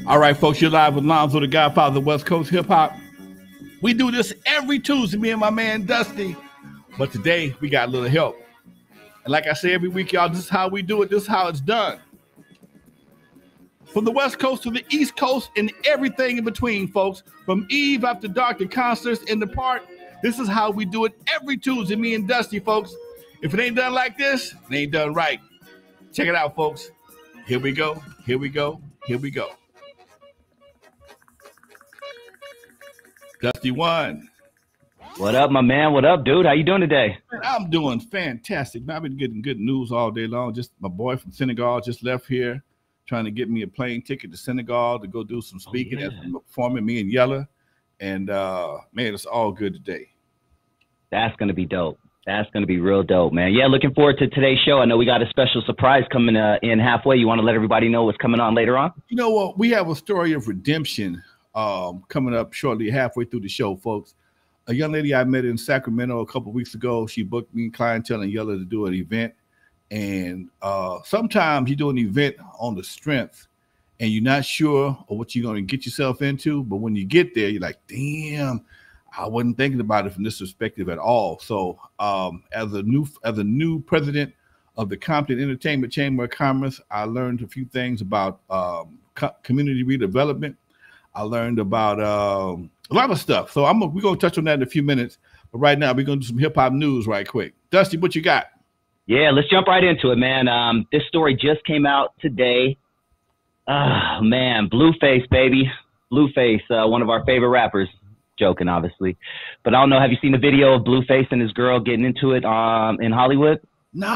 All right, folks, you're live with Lonzo, the Godfather of the West Coast Hip Hop. We do this every Tuesday, me and my man Dusty. But today, we got a little help. And like I say every week, y'all, this is how we do it. This is how it's done. From the West Coast to the East Coast and everything in between, folks. From Eve after dark to concerts in the park. This is how we do it every Tuesday, me and Dusty, folks. If it ain't done like this, it ain't done right. Check it out, folks. Here we go. Here we go. Here we go. Dusty one. What up, my man? What up, dude? How you doing today? I'm doing fantastic. I've been getting good news all day long. Just my boy from Senegal just left here, trying to get me a plane ticket to Senegal to go do some speaking and performing. Me and Yella, and man, it's all good today. That's gonna be dope. That's gonna be real dope, man. Yeah, looking forward to today's show. I know we got a special surprise coming in halfway. You want to let everybody know what's coming on later on? You know what? We have a story of redemption coming up shortly, halfway through the show, folks. A young lady I met in Sacramento a couple of weeks ago, she booked me, clientele, and Yella to do an event. And sometimes you do an event on the strength and you're not sure of what you're going to get yourself into. But when you get there, you're like, damn, I wasn't thinking about it from this perspective at all. So as a new president of the Compton Entertainment Chamber of Commerce, I learned a few things about community redevelopment. I learned about a lot of stuff. So we're going to touch on that in a few minutes. But right now, we're going to do some hip-hop news right quick. Dusty, what you got? Yeah, let's jump right into it, man. This story just came out today. Oh, man, Blueface, baby. Blueface, one of our favorite rappers. Joking, obviously. But I don't know, have you seen the video of Blueface and his girl getting into it in Hollywood? No,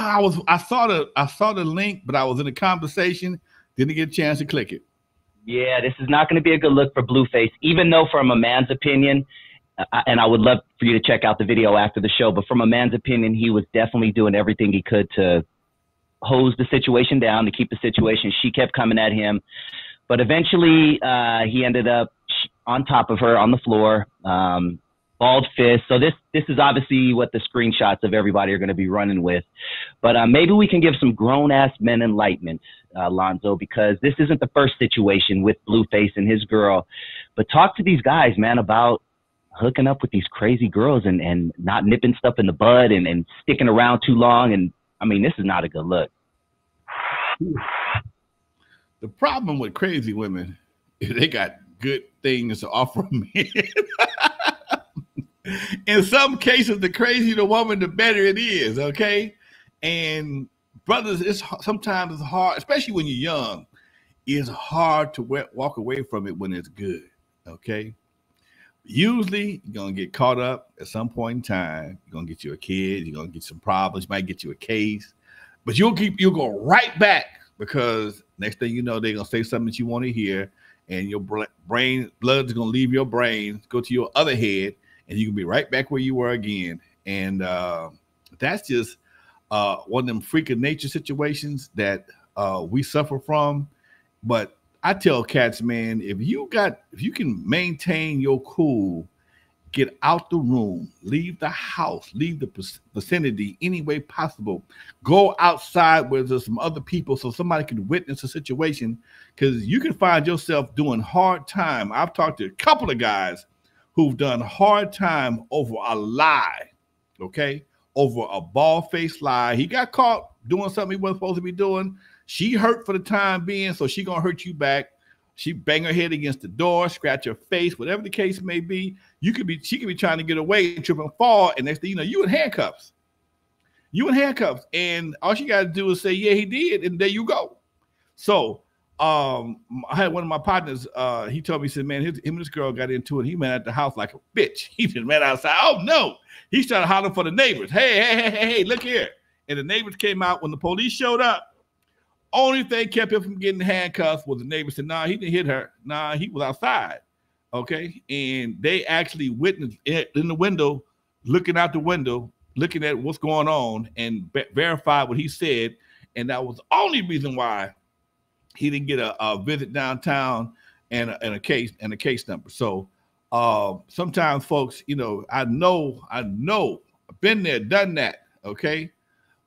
I saw the link, but I was in a conversation. Didn't get a chance to click it. Yeah, this is not going to be a good look for Blueface, even though from a man's opinion, and I would love for you to check out the video after the show, but from a man's opinion, he was definitely doing everything he could to hose the situation down, to keep the situation. She kept coming at him, but eventually he ended up on top of her on the floor, bald fist. So this is obviously what the screenshots of everybody are going to be running with. But maybe we can give some grown-ass men enlightenment, Lonzo, because this isn't the first situation with Blueface and his girl. But talk to these guys, man, about hooking up with these crazy girls and not nipping stuff in the bud and sticking around too long. And, I mean, this is not a good look. The problem with crazy women is they got good things to offer men. In some cases, the crazier the woman, the better it is, okay? And brothers, sometimes it's hard, especially when you're young, it's hard to walk away from it when it's good, okay? Usually, you're going to get caught up at some point in time. You're going to get you a kid. You're going to get some problems. You might get you a case. But you'll go right back because next thing you know, they're going to say something that you want to hear, and your blood's going to leave your brain, go to your other head, and you can be right back where you were again. And that's just one of them freak of nature situations that we suffer from. But I tell cats, man, if you can maintain your cool, get out the room, leave the house, leave the vicinity any way possible, go outside where there's some other people so somebody can witness a situation, because you can find yourself doing hard time. I've talked to a couple of guys who've done hard time over a lie, okay? Over a bald-faced lie. He got caught doing something he wasn't supposed to be doing. She hurt for the time being, so she gonna hurt you back. She bang her head against the door, scratch her face, whatever the case may be. She could be trying to get away, trip and fall, and next thing you know, you in handcuffs. And all she got to do is say, yeah, he did, and there you go. So I had one of my partners, he told me, he said, man, him and this girl got into it. He ran out the house like a bitch. He just ran outside. Oh, no. He started hollering for the neighbors. Hey, look here. And the neighbors came out when the police showed up. Only thing kept him from getting handcuffs was the neighbor said, nah, he didn't hit her. Nah, he was outside. Okay. And they actually witnessed it in the window, looking out the window, looking at what's going on, and verified what he said. And that was the only reason why he didn't get a visit downtown and a case number. So sometimes folks, you know, I know I've been there, done that. Okay.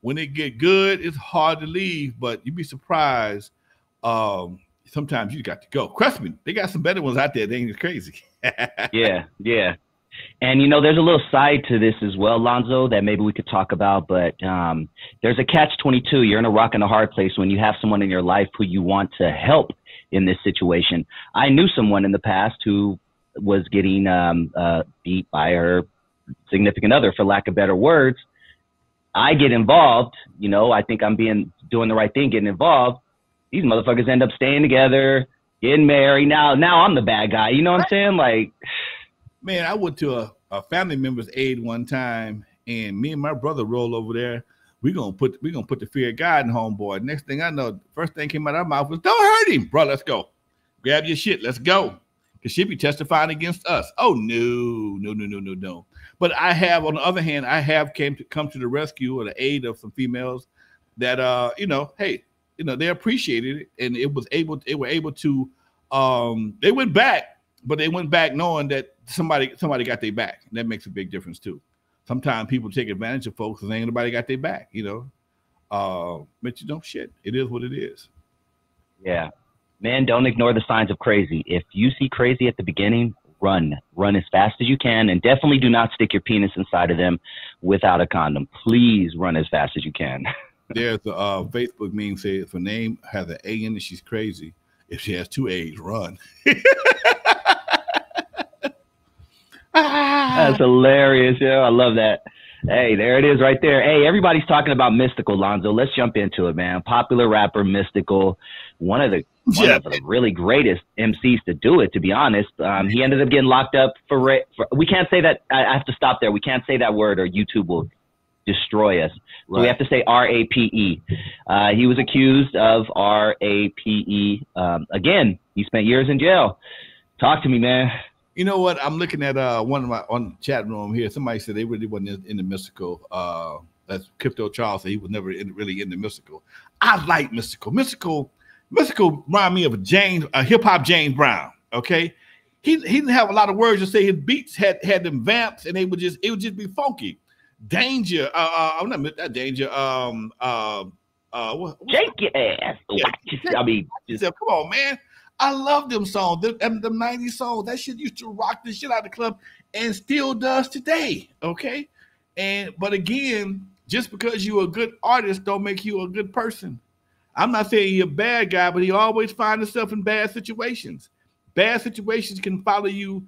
When it get good, it's hard to leave, but you'd be surprised sometimes you got to go. Trust me, they got some better ones out there. They ain't as crazy. Yeah, yeah. And, you know, there's a little side to this as well, Lonzo, that maybe we could talk about. But there's a catch-22. You're in a rock and a hard place when you have someone in your life who you want to help in this situation. I knew someone in the past who was getting beat by her significant other, for lack of better words. I get involved. You know, I think I'm doing the right thing, getting involved. These motherfuckers end up staying together, getting married. Now I'm the bad guy. You know what I'm saying? Like, man, I went to a family member's aid one time, and me and my brother roll over there. We gonna put the fear of God in homeboy. Next thing I know, the first thing came out of our mouth was, "Don't hurt him, bro. Let's go. Grab your shit. Let's go." Because she'd be testifying against us. Oh no. But I have, on the other hand, come to the rescue or the aid of some females that you know, hey, you know, they appreciated it, and they were able to they went back, but they went back knowing that somebody got their back. And that makes a big difference too. Sometimes people take advantage of folks and ain't nobody got their back, you know. But you know, shit, it is what it is. Yeah. Man, don't ignore the signs of crazy. If you see crazy at the beginning, run as fast as you can, and definitely do not stick your penis inside of them without a condom. Please run as fast as you can. There's a Facebook meme say if her name has an A in it, she's crazy. If she has 2 A's, run. That's hilarious, yo. I love that. Hey, there it is right there. Hey, everybody's talking about Mystikal, Lonzo. Let's jump into it, man. Popular rapper Mystikal, one of the really greatest MCs to do it, to be honest. He ended up getting locked up for we can't say that. I have to stop there. We can't say that word or YouTube will destroy us. So we have to say R-A-P-E. He was accused of R-A-P-E. Again, he spent years in jail. Talk to me, man. You know what? I'm looking at on the chat room here. Somebody said they really wasn't in the Mystikal. That's Crypto Charles said he was never really in the Mystikal. I like Mystikal. Mystikal remind me of a hip hop James Brown. Okay, he didn't have a lot of words to say. His beats had them vamps, and it would just be funky. Danger. I'm not that Danger. Shake your ass. Yeah. I mean, come on, man. I love them songs, them 90s songs. That shit used to rock the shit out of the club and still does today, okay? But again, just because you're a good artist don't make you a good person. I'm not saying you're a bad guy, but he always finds himself in bad situations. Bad situations can follow you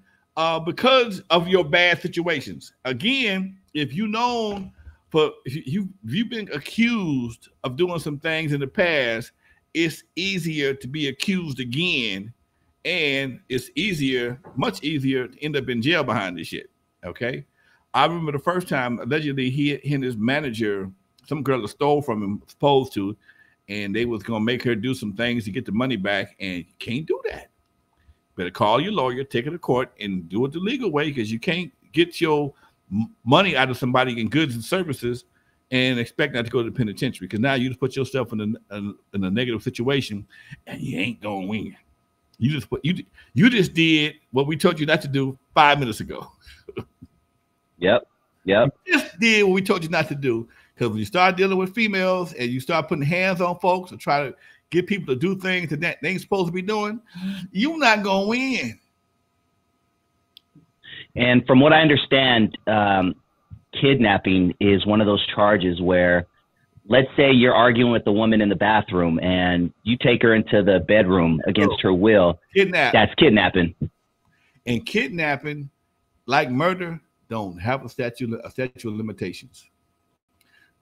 because of your bad situations. Again, if you've been accused of doing some things in the past, it's easier to be accused again, and it's much easier to end up in jail behind this shit. Okay, I remember the first time allegedly he and his manager, some girl that stole from him, supposed to, and they was gonna make her do some things to get the money back, and you can't do that. Better call your lawyer, take it to court, and do it the legal way, because you can't get your money out of somebody in goods and services and expect not to go to the penitentiary, because now you just put yourself in a negative situation, and you ain't gonna win. You just did what we told you not to do 5 minutes ago. Yep. You just did what we told you not to do, because when you start dealing with females and you start putting hands on folks and try to get people to do things that they ain't supposed to be doing, you're not gonna win. And from what I understand, kidnapping is one of those charges where, let's say you're arguing with the woman in the bathroom and you take her into the bedroom against her will. That's kidnapping. And kidnapping, like murder, don't have a statute of limitations.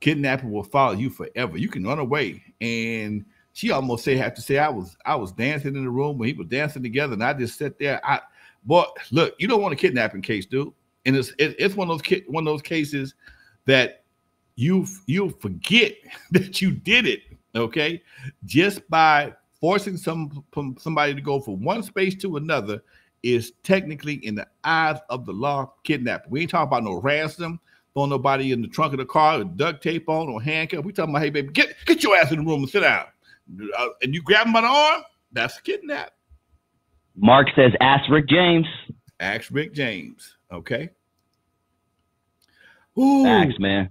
Kidnapping will follow you forever. You can run away. And she almost have to say, I was dancing in the room when he was dancing together, and I just sat there. Boy, look, you don't want a kidnapping case, dude. And it's one of those cases that you forget that you did it, okay? Just by forcing somebody to go from one space to another is technically, in the eyes of the law, kidnapping. We ain't talking about no ransom, throwing nobody in the trunk of the car with duct tape on or handcuff. We talking about, hey baby, get your ass in the room and sit down, and you grab him by the arm. That's a kidnap. Mark says, ask Rick James. Ask Rick James. Okay. Facts, man.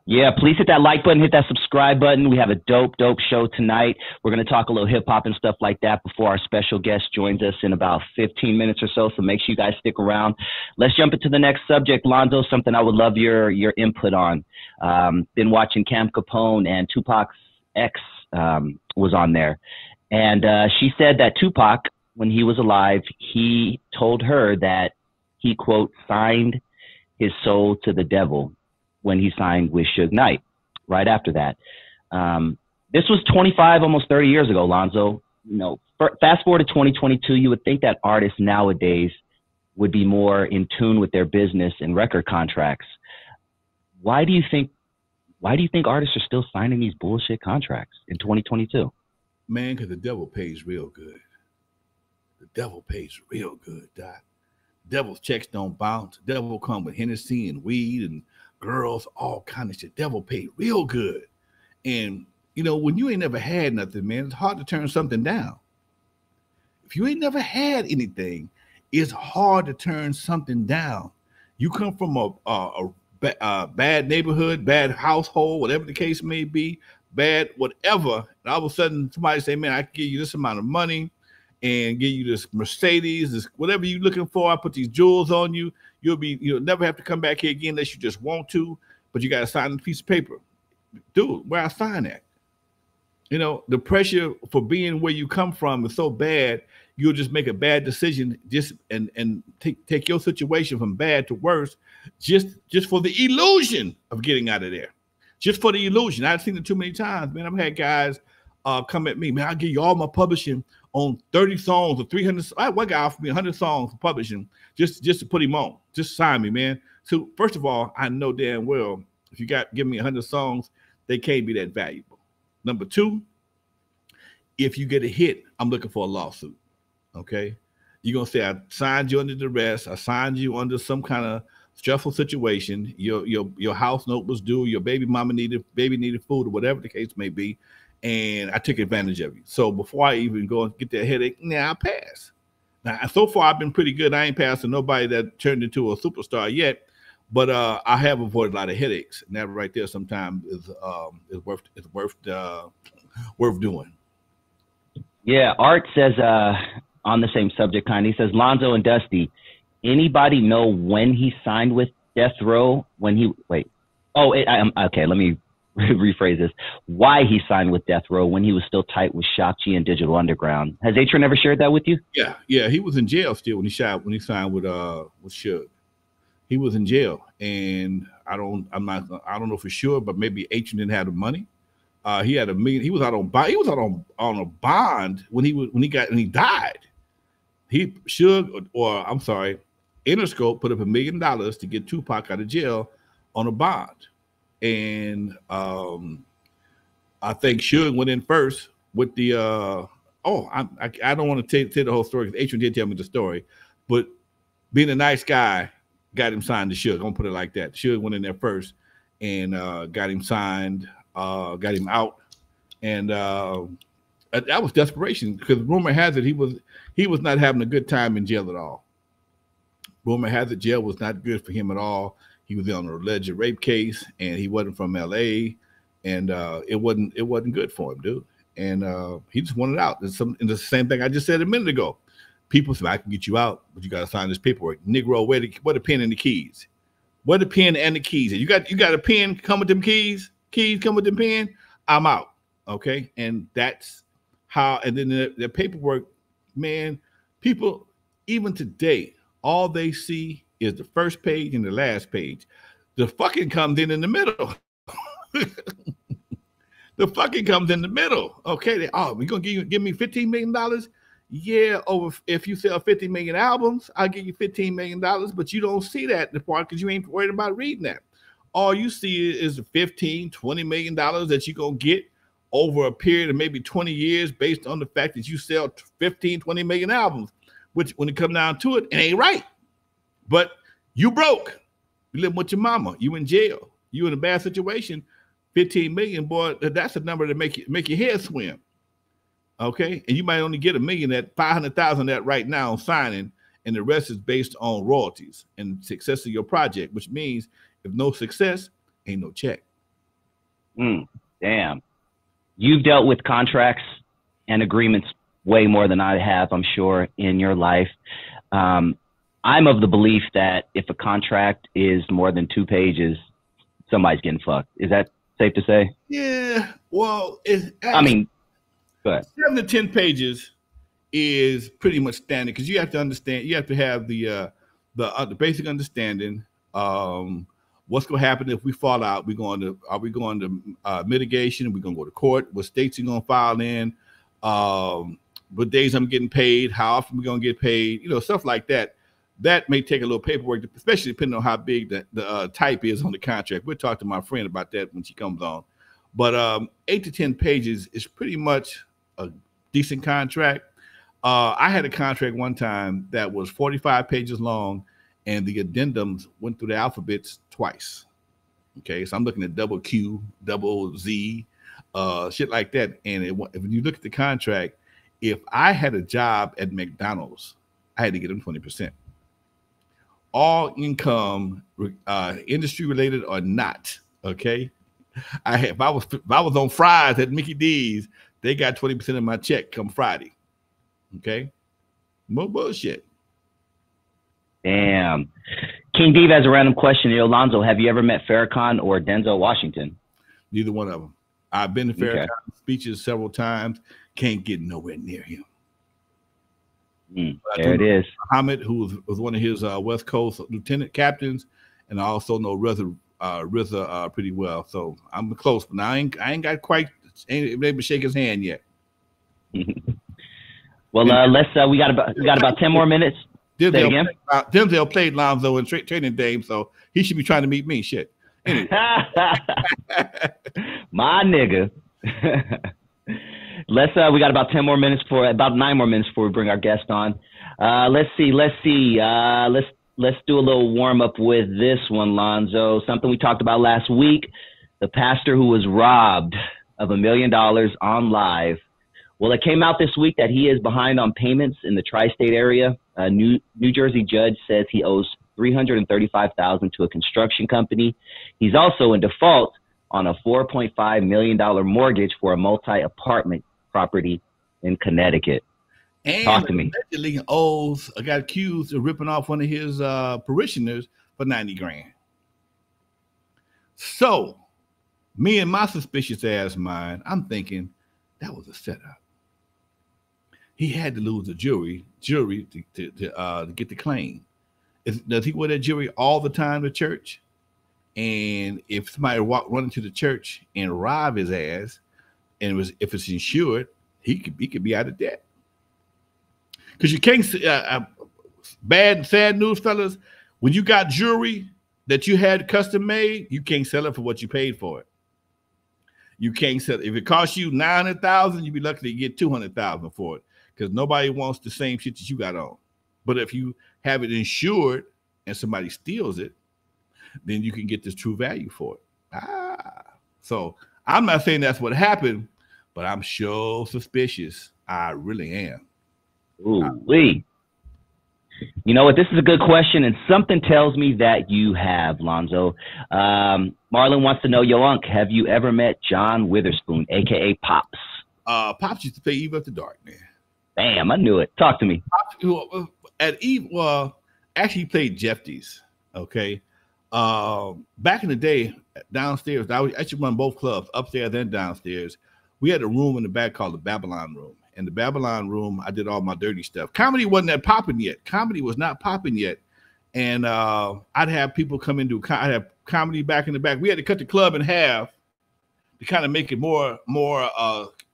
Yeah, please hit that like button, hit that subscribe button. We have a dope show tonight. We're going to talk a little hip hop and stuff like that before our special guest joins us in about 15 minutes or so. So make sure you guys stick around. Let's jump into the next subject, Lonzo, something I would love your input on. Been watching Cam Capone, and Tupac's ex was on there. And she said that Tupac, when he was alive, he told her that he, quote, signed his soul to the devil when he signed with Suge Knight right after that. This was 25, almost 30 years ago, Lonzo. You know, fast forward to 2022, you would think that artists nowadays would be more in tune with their business and record contracts. Why do you think artists are still signing these bullshit contracts in 2022? Man, because the devil pays real good. The devil pays real good, Doc. Devil's checks don't bounce. The devil come with Hennessy and weed and girls, all kind of shit. Devil paid real good. And, you know, when you ain't never had nothing, man, it's hard to turn something down. If you ain't never had anything, it's hard to turn something down. You come from a bad neighborhood, bad household, whatever the case may be, bad whatever, and all of a sudden somebody say, man, I can give you this amount of money and give you this Mercedes, this whatever you're looking for. I put these jewels on you. You'll never have to come back here again unless you just want to, but you got to sign a piece of paper. Dude, where I sign at? You know, the pressure for being where you come from is so bad, you'll just make a bad decision and take your situation from bad to worse just for the illusion of getting out of there. Just for the illusion. I've seen it too many times, man. I've had guys come at me, man, I'll give you all my publishing on 30 songs or 300. One guy offered me 100 songs for publishing just to put him on. Just sign me, man. So first of all, I know damn well if you give me 100 songs, they can't be that valuable. Number two, if you get a hit, I'm looking for a lawsuit. Okay, you're gonna say I signed you under duress. I signed you under some kind of stressful situation. Your house note was due. Your baby needed food or whatever the case may be, and I took advantage of you. So before I even go and get that headache, I pass. Now, so far I've been pretty good. I ain't passing nobody that turned into a superstar yet, but I have avoided a lot of headaches, and that right there sometimes is worth doing. Yeah, Art says on the same subject, he says, Lonzo and Dusty, anybody know when he signed with Death Row? Okay, let me rephrase this. Why he signed with Death Row when he was still tight with Shock G and Digital Underground. Has Atron ever shared that with you? Yeah, he was in jail still when he signed with Suge. He was in jail, and I don't know for sure, but maybe Atron didn't have the money. He had $1 million. He was out on bond. He was out on a bond when he died. Interscope put up $1 million to get Tupac out of jail on a bond, and I think Suge went in first with the. I don't want to tell the whole story because Atron did tell me the story, but being a nice guy got him signed to Suge. I'm gonna put it like that. Suge went in there first and got him signed. Got him out, and that was desperation because rumor has it he was not having a good time in jail at all. Rumor has it jail was not good for him at all. He was on an alleged rape case, and he wasn't from LA, and it wasn't good for him, dude. And he just wanted out. And the same thing I just said a minute ago. People say I can get you out, but you got to sign this paperwork. Negro, where the pen and the keys? Where the pen and the keys? You got a pen come with them keys. Keys come with the pen, I'm out. Okay. And that's how, and then the paperwork, man, people, even today, all they see is the first page and the last page. The fucking comes in the middle. The fucking comes in the middle. Okay. You're going to give me $15 million? Yeah. If you sell 50 million albums, I'll give you $15 million, but you don't see that in the part because you ain't worried about reading that. All you see is the $15-20 million that you're going to get over a period of maybe 20 years based on the fact that you sell 15-20 million albums, which when it comes down to it, it ain't right. But you broke. You live with your mama. You in jail. You in a bad situation. 15 million, boy, that's a number to make your head swim. Okay? And you might only get $1 million at 500,000 that right now on signing, and the rest is based on royalties and success of your project, which means if no success, ain't no check. Damn. You've dealt with contracts and agreements way more than I have, I'm sure, in your life. I'm of the belief that if a contract is more than 2 pages, somebody's getting fucked. Is that safe to say? Yeah. Well, I mean, go ahead. 7 to 10 pages is pretty much standard because you have to understand. You have to have the basic understanding. What's going to happen if we fall out? Are we going to mitigation? Are we going to go to court? What states are going to file in? What days I'm getting paid? How often we going to get paid? Stuff like that. That may take a little paperwork, especially depending on how big the type is on the contract. We'll talk to my friend about that when she comes on. But 8 to 10 pages is pretty much a decent contract. I had a contract one time that was 45 pages long, and the addendums went through the alphabets twice. Okay, so I'm looking at double Q, double Z, shit like that. And if you look at the contract, if I had a job at McDonald's, I had to get them 20%. All income, industry related or not. Okay, if I was on fries at Mickey D's, they got 20% of my check come Friday. Okay, more bullshit. Damn. King Diva has a random question. Lonzo, have you ever met Farrakhan or Denzel Washington? Neither one of them. I've been to Farrakhan speeches several times. Can't get nowhere near him. There it is. Muhammad, who was one of his West Coast lieutenant captains, and I also know RZA pretty well. So I'm close, but I ain't got quite able to shake his hand yet. Well, we got about 10 more minutes. Denzel played Lonzo in Training Day, so he should be trying to meet me. Shit. Anyway. My nigga. We got about 10 more minutes about 9 more minutes before we bring our guest on. Let's see. Let's do a little warm up with this one, Lonzo. Something we talked about last week. The pastor who was robbed of $1 million on live. Well, it came out this week that he is behind on payments in the tri-state area. A New Jersey judge says he owes $335,000 to a construction company. He's also in default on a $4.5 million mortgage for a multi-apartment property in Connecticut. And talk to me. Allegedly got accused of ripping off one of his parishioners for $90,000. So, me and my suspicious ass mind, I'm thinking that was a setup. He had to lose the jury to get the claim. Does he wear that jury all the time to church? And if somebody run into the church and rob his ass, and if it's insured, he could be out of debt. Because you can't. Bad and sad news, fellas. When you got jewelry that you had custom made, you can't sell it for what you paid for it. You can't sell it. If it costs you $900,000, you'd be lucky to get $200,000 for it. Because nobody wants the same shit that you got on. But if you have it insured and somebody steals it, then you can get this true value for it. So I'm not saying that's what happened, but I'm sure suspicious. I really am. Ooh-wee. You know what? This is a good question, and something tells me that you have, Lonzo. Marlon wants to know, yo, Unc, have you ever met John Witherspoon, a.k.a. Pops? Pops used to play Eve After Dark, man. Damn, I knew it. Talk to me. At Eve, actually he played Jeffties, okay? Back in the day, downstairs, I actually run both clubs, upstairs and downstairs. We had a room in the back called the Babylon Room. In the Babylon Room, I did all my dirty stuff. Comedy wasn't that popping yet. Comedy was not popping yet. And I'd have people come into, I'd have comedy back in the back. We had to cut the club in half to kind of make it more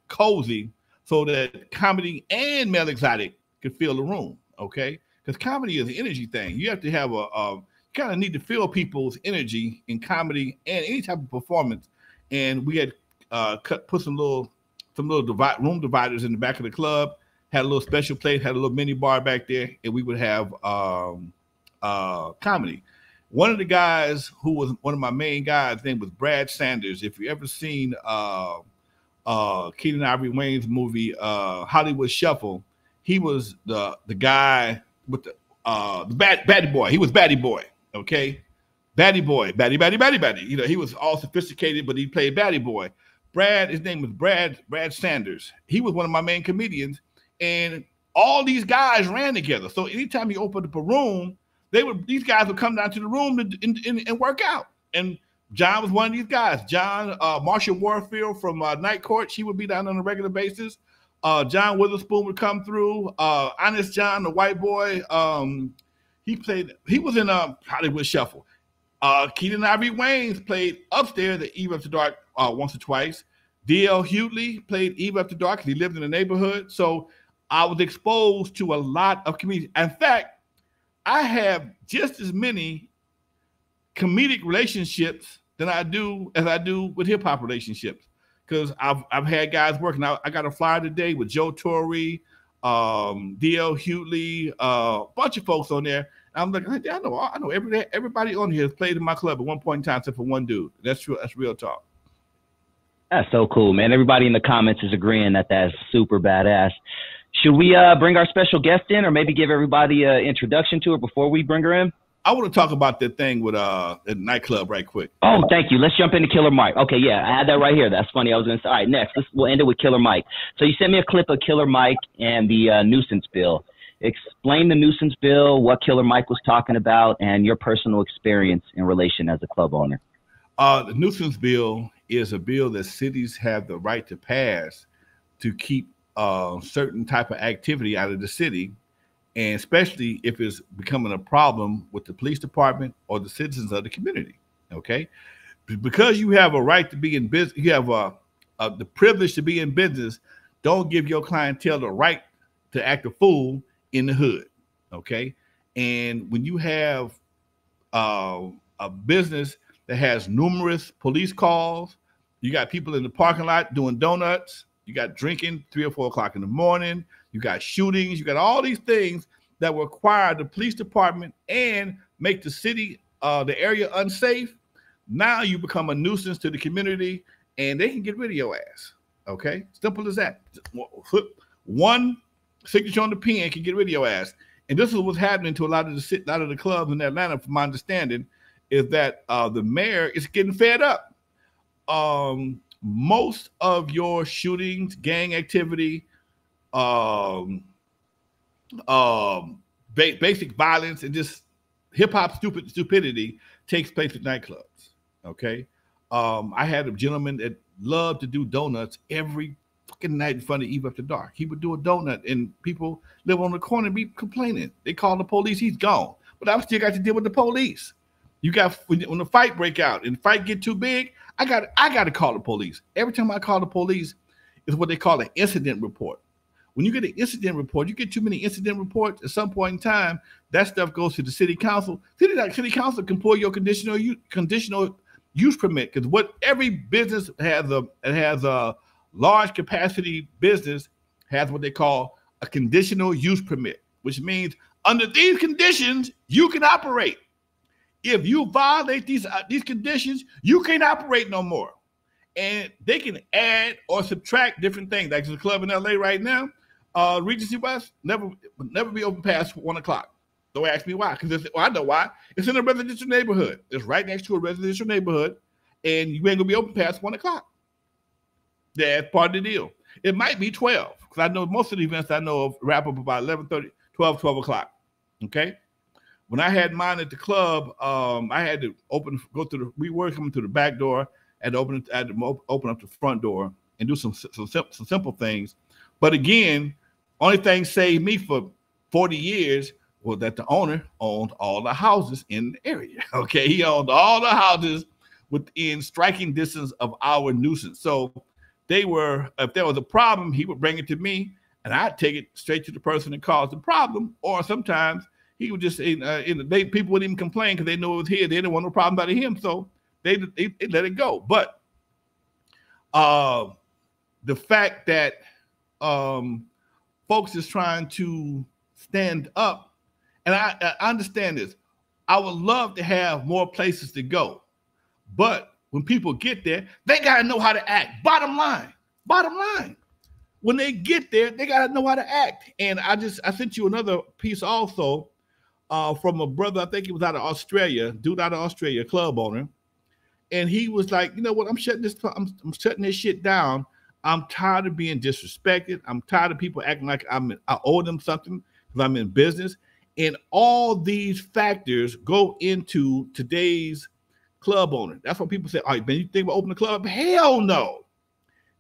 cozy so that comedy and male exotic could fill the room, okay? Because comedy is an energy thing. You have to have you kind of need to feel people's energy in comedy and any type of performance. And we had put some little room dividers in the back of the club, had a little special place, had a little mini bar back there, and we would have comedy. One of the guys who was one of my main guys, his name was Brad Sanders. If you ever seen Keenen Ivory Wayne's movie Hollywood Shuffle, he was the guy with the Batty Boy. He was Batty Boy, okay? Batty Boy, Batty. You know, he was all sophisticated, but he played Batty Boy. Brad, his name was Brad Sanders. He was one of my main comedians, and all these guys ran together. So anytime he opened up a room, these guys would come down to the room and work out. And John was one of these guys. John Marshall Warfield from Night Court, he would be down on a regular basis. John Witherspoon would come through. Honest John, the white boy, he was in Hollywood Shuffle. Keaton Ivory Waynes played upstairs at Eve After Dark once or twice. D.L. Hughley played Eve After Dark because he lived in the neighborhood. So I was exposed to a lot of comedians. In fact, I have just as many comedic relationships as I do with hip hop relationships, because I've had guys working out. I got a flyer today with Joe Torre, D.L. Hughley, a bunch of folks on there. I'm like, I know everybody on here has played in my club at one point in time, except for one dude. That's true. That's real talk. That's so cool, man. Everybody in the comments is agreeing that that's super badass. Should we bring our special guest in, or maybe give everybody an introduction to her before we bring her in? I want to talk about that thing with the nightclub right quick. Oh, thank you. Let's jump into Killer Mike. Okay, yeah, I had that right here. That's funny. I was going to say, all right, next, we'll end it with Killer Mike. So you sent me a clip of Killer Mike and the nuisance bill. Explain the nuisance bill, what Killer Mike was talking about, and your personal experience in relation as a club owner. The nuisance bill is a bill that cities have the right to pass to keep certain type of activity out of the city, and especially if it's becoming a problem with the police department or the citizens of the community. Okay, because you have a right to be in business, you have the privilege to be in business. Don't give your clientele the right to act a fool in the hood. Okay, and when you have a business that has numerous police calls, you got people in the parking lot doing donuts, you got drinking 3 or 4 o'clock in the morning, you got shootings, you got all these things that require the police department and make the city, the area unsafe. Now you become a nuisance to the community and they can get rid of your ass. Okay, simple as that. One signature on the pen can get rid of your ass. And this is what's happening to a lot of the clubs in Atlanta, from my understanding, is that the mayor is getting fed up. Most of your shootings, gang activity, basic violence, and just hip hop stupidity takes place at nightclubs. Okay, I had a gentleman that loved to do donuts every fucking night in front of Eve After Dark. He would do a donut, and people live on the corner and be complaining. They call the police. He's gone, but I've still got to deal with the police. You got, when the fight break out and the fight get too big, I got to call the police. Every time I call the police, is what they call an incident report. When you get an incident report, you get too many incident reports. At some point in time, that stuff goes to the city council. City council can pull your conditional use permit, because what every business has a large capacity business has what they call a conditional use permit, which means under these conditions you can operate. If you violate these conditions, you can't operate no more. And they can add or subtract different things. Like the club in LA right now, Regency West, never be open past 1 o'clock. Don't ask me why, because I know why. It's in a residential neighborhood. It's right next to a residential neighborhood, and you ain't gonna be open past 1 o'clock. That's part of the deal. It might be 12, because I know most of the events I know of wrap up about 11:30, 12 o'clock. Okay. When I had mine at the club, I had to we were coming through the back door, and open up the front door and do some simple things. But again, only thing saved me for 40 years was that the owner owned all the houses in the area. Okay, he owned all the houses within striking distance of our nuisance. So if there was a problem, he would bring it to me, and I'd take it straight to the person that caused the problem. Or sometimes he would just, people wouldn't even complain because they knew it was here. They didn't want no problem out of him, so they let it go. But the fact that folks is trying to stand up, and I understand this. I would love to have more places to go, but when people get there, they got to know how to act. Bottom line. When they get there, they got to know how to act. And I sent you another piece also from a brother. I think he was out of Australia, dude out of Australia, club owner, and he was like, you know what? I'm shutting this. I'm shutting this shit down. I'm tired of being disrespected. I'm tired of people acting like I owe them something because I'm in business. And all these factors go into today's club owner. That's what people say. All right, man, you think about opening a club? Hell no.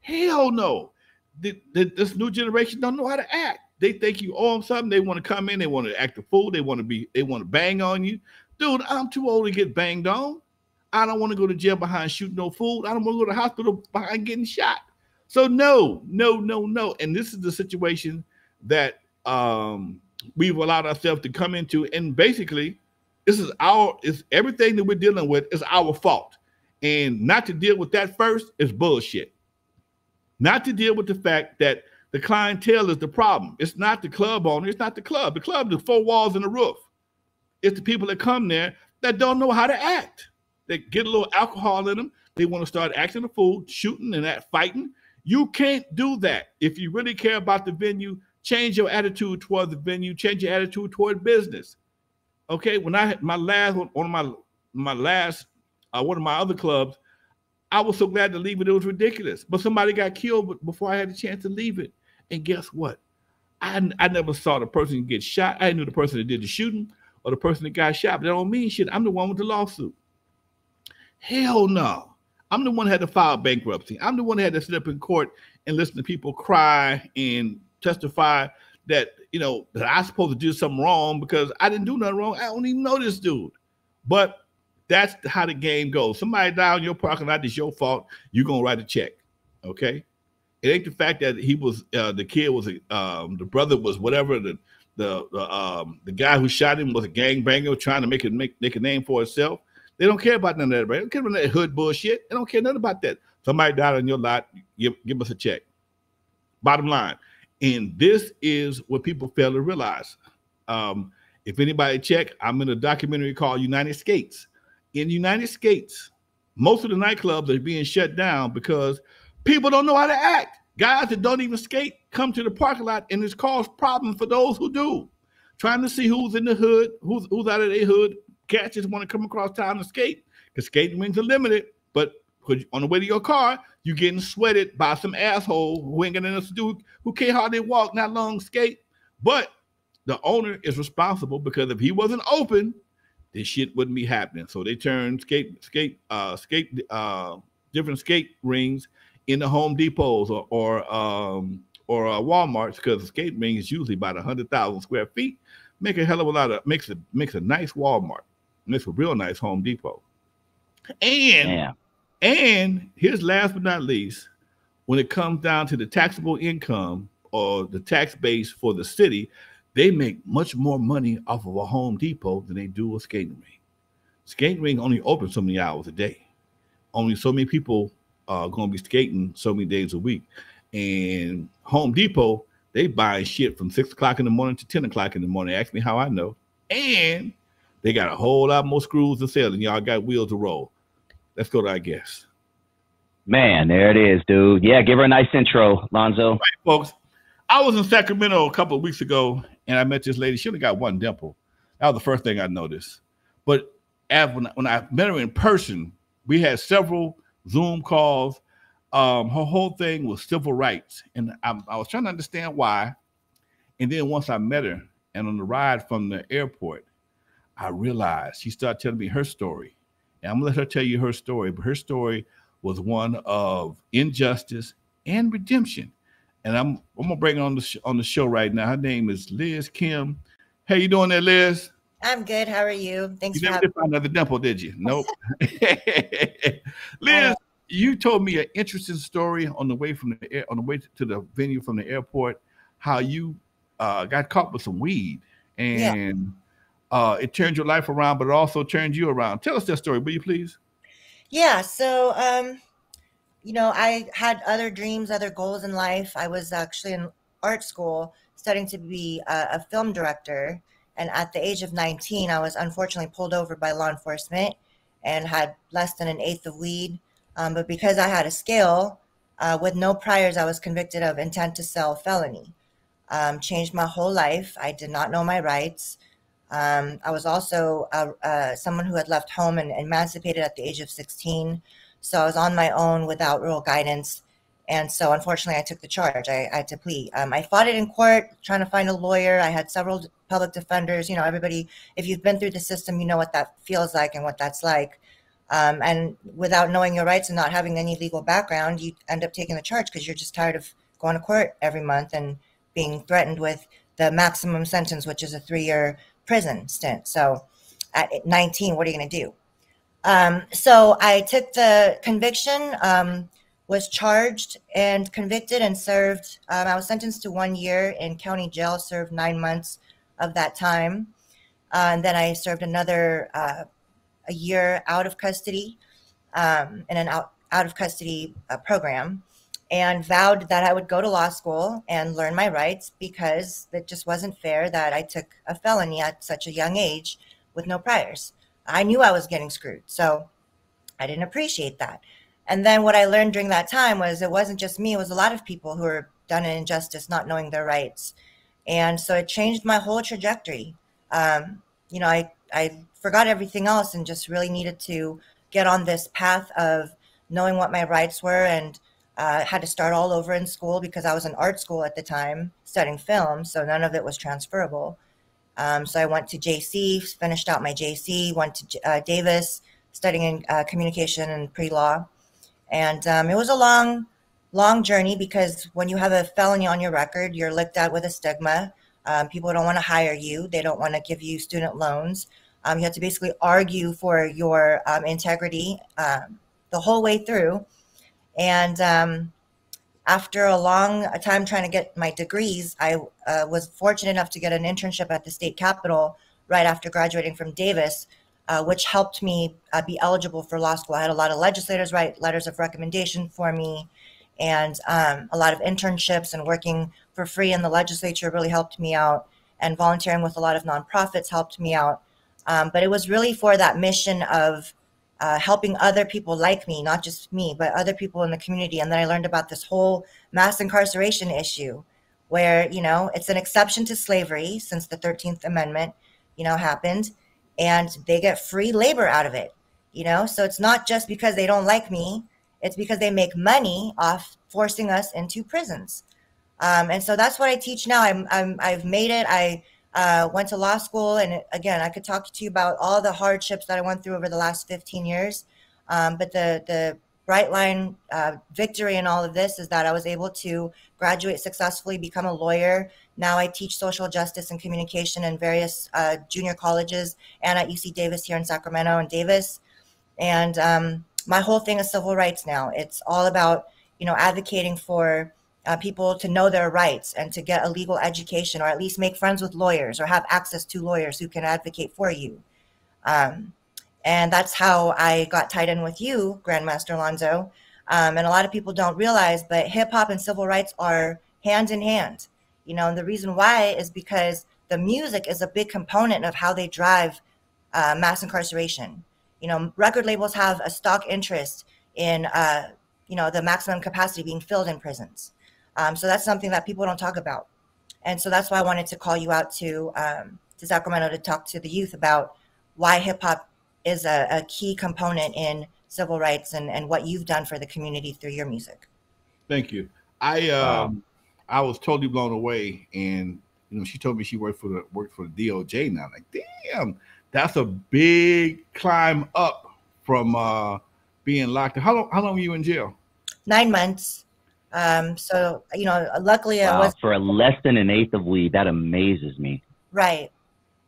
Hell no. This new generation don't know how to act. They think you owe them something. They want to come in. They want to act a fool. They want to bang on you. Dude, I'm too old to get banged on. I don't want to go to jail behind shooting no fool. I don't want to go to the hospital behind getting shot. So no. And this is the situation that we've allowed ourselves to come into. And basically, it's everything that we're dealing with is our fault. And not to deal with that first is bullshit. Not to deal with the fact that the clientele is the problem. It's not the club owner. It's not the club. The club is 4 walls and a roof. It's the people that come there that don't know how to act. They get a little alcohol in them. They want to start acting a fool, shooting and fighting. You can't do that. If you really care about the venue, change your attitude toward the venue. Change your attitude toward business. Okay. When I had one of my other clubs, I was so glad to leave it. It was ridiculous. But somebody got killed before I had a chance to leave it. And guess what? I never saw the person get shot. I knew the person that did the shooting or the person that got shot. But that don't mean shit. I'm the one with the lawsuit. Hell no. I'm the one that had to file bankruptcy. I'm the one that had to sit up in court and listen to people cry and testify that, that I'm supposed to do something wrong because I didn't do nothing wrong. I don't even know this dude. But that's how the game goes. Somebody died in your parking lot, it's your fault. You're going to write a check. Okay? It ain't the fact that he was, the kid was, the brother was whatever, the guy who shot him was a gangbanger trying to make a name for himself. They don't care about none of that, right? They don't care about that hood bullshit. They don't care nothing about that. Somebody died on your lot, give us a check. Bottom line. And this is what people fail to realize. If anybody check, I'm in a documentary called United Skates. In the United States, most of the nightclubs are being shut down because people don't know how to act. Guys that don't even skate come to the parking lot, and it's caused problems for those who do. Trying to see who's in the hood, who's out of their hood. Cats just want to come across town and skate because skating rings are limited. But on the way to your car, you're getting sweated by some asshole who ain't got nothing else to do, who can't hardly walk, not long skate. But the owner is responsible because if he wasn't open, this shit wouldn't be happening. So they turned different skate rings into Home Depots or Walmarts because the skate ring is usually about 100,000 square feet. Make a hell of a lot of makes a nice Walmart. Makes a real nice Home Depot. And here's last but not least, when it comes down to the taxable income or the tax base for the city, they make much more money off of a Home Depot than they do a skating ring. Skating ring only open so many hours a day. Only so many people are going to be skating so many days a week. And Home Depot, they buy shit from 6 o'clock in the morning to 10 o'clock in the morning. Ask me how I know. And they got a whole lot more screws to sell, and y'all got wheels to roll. Let's go to our guest. Man, there it is, dude. Yeah, give her a nice intro, Lonzo. Right, folks. I was in Sacramento a couple of weeks ago, and I met this lady. She only got one dimple. That was the first thing I noticed. But when I met her in person, we had several Zoom calls. Her whole thing was civil rights, and I was trying to understand why. And then once I met her, and on the ride from the airport, I realized she started telling me her story. And I'm gonna let her tell you her story, but her story was one of injustice and redemption. And I'm gonna bring her on the show right now. Her name is Liz Kim. How you doing there, Liz? I'm good. How are you? Thanks you for never having did find another dimple, did you? Nope. Liz, you told me an interesting story on the way to the venue from the airport, how you got caught with some weed and it turned your life around, but it also turned you around. Tell us that story, will you please? Yeah. So, I had other dreams, other goals in life. I was actually in art school studying to be a film director. And at the age of 19, I was unfortunately pulled over by law enforcement and had less than an eighth of weed. But because I had a scale with no priors, I was convicted of intent to sell felony. Changed my whole life. I did not know my rights. I was also someone who had left home and emancipated at the age of 16. So I was on my own without real guidance. And so unfortunately, I took the charge. I had to plead. I fought it in court, trying to find a lawyer. I had several public defenders. You know, everybody, if you've been through the system, you know what that feels like and what that's like. And without knowing your rights and not having any legal background, you end up taking the charge because you're just tired of going to court every month and being threatened with the maximum sentence, which is a 3-year prison stint. So at 19, what are you going to do? So I took the conviction, was charged and convicted and served. I was sentenced to 1 year in county jail, served 9 months of that time. And then I served another a year out of custody in an out of custody program, and vowed that I would go to law school and learn my rights, because it just wasn't fair that I took a felony at such a young age with no priors. I knew I was getting screwed, so I didn't appreciate that. And then what I learned during that time was it wasn't just me, it was a lot of people who were done an injustice, not knowing their rights. And so it changed my whole trajectory. You know, I forgot everything else and just really needed to get on this path of knowing what my rights were, and had to start all over in school because I was in art school at the time studying film, so none of it was transferable. So I went to JC, finished out my JC, went to Davis, studying in communication and pre-law. And it was a long journey, because when you have a felony on your record, you're looked at with a stigma. People don't want to hire you. They don't want to give you student loans. You have to basically argue for your integrity the whole way through. And after a long time trying to get my degrees, I was fortunate enough to get an internship at the state capitol right after graduating from Davis, which helped me be eligible for law school. I had a lot of legislators write letters of recommendation for me, and a lot of internships and working for free in the legislature really helped me out, and volunteering with a lot of nonprofits helped me out. But it was really for that mission of helping other people like me, not just me, but other people in the community. And then I learned about this whole mass incarceration issue, where, you know, it's an exception to slavery since the 13th Amendment, you know, happened, and they get free labor out of it, you know? So it's not just because they don't like me, it's because they make money off forcing us into prisons. And so that's what I teach now. I've made it. I went to law school, and again, I could talk to you about all the hardships that I went through over the last 15 years. But the bright line victory in all of this is that I was able to graduate successfully, become a lawyer. Now I teach social justice and communication in various junior colleges and at UC Davis here in Sacramento and Davis. And my whole thing is civil rights now. It's all about, you know, advocating for people to know their rights and to get a legal education, or at least make friends with lawyers or have access to lawyers who can advocate for you. And that's how I got tied in with you, Grandmaster Lonzo. And a lot of people don't realize, but hip hop and civil rights are hand in hand. You know, and the reason why is because the music is a big component of how they drive mass incarceration. You know, record labels have a stock interest in, you know, the maximum capacity being filled in prisons. So that's something that people don't talk about. And so that's why I wanted to call you out to Sacramento to talk to the youth about why hip hop is a key component in civil rights, and what you've done for the community through your music. Thank you. I was totally blown away, and you know, she told me she worked for the DOJ now. Like, damn, that's a big climb up from being locked up. How long were you in jail? 9 months. So, you know, luckily I was for less than an eighth of weed. That amazes me. Right.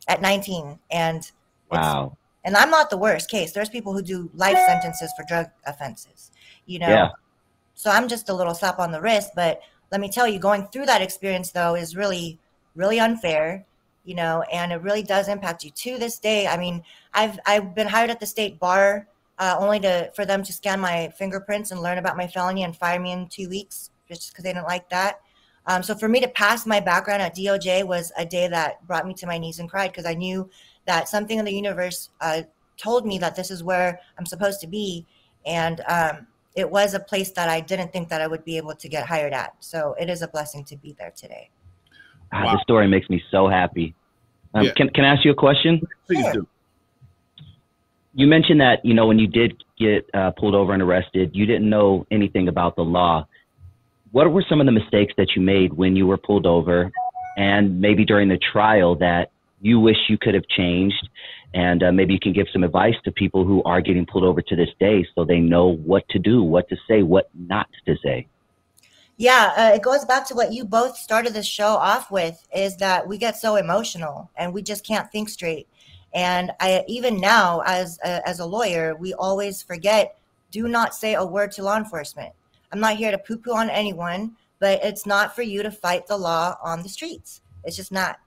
At 19. And wow. And I'm not the worst case. There's people who do life sentences for drug offenses, you know? Yeah. So I'm just a little slap on the wrist, but let me tell you, going through that experience though is really, really unfair, you know, and it really does impact you to this day. I mean, I've been hired at the state bar only for them to scan my fingerprints and learn about my felony and fire me in 2 weeks just because they didn't like that. So for me to pass my background at DOJ was a day that brought me to my knees and cried, because I knew that something in the universe told me that this is where I'm supposed to be. And it was a place that I didn't think that I would be able to get hired at. So it is a blessing to be there today. Wow. The story makes me so happy. Yeah. Can I ask you a question? Please Sure. do. You mentioned that, you know, when you did get pulled over and arrested, you didn't know anything about the law. What were some of the mistakes that you made when you were pulled over and maybe during the trial that you wish you could have changed? And maybe you can give some advice to people who are getting pulled over to this day so they know what to do, what to say, what not to say. Yeah, it goes back to what you both started the show off with, is that we get so emotional and we just can't think straight. And I, even now, as a lawyer, we always forget, do not say a word to law enforcement. I'm not here to poo-poo on anyone, but it's not for you to fight the law on the streets. It's just not.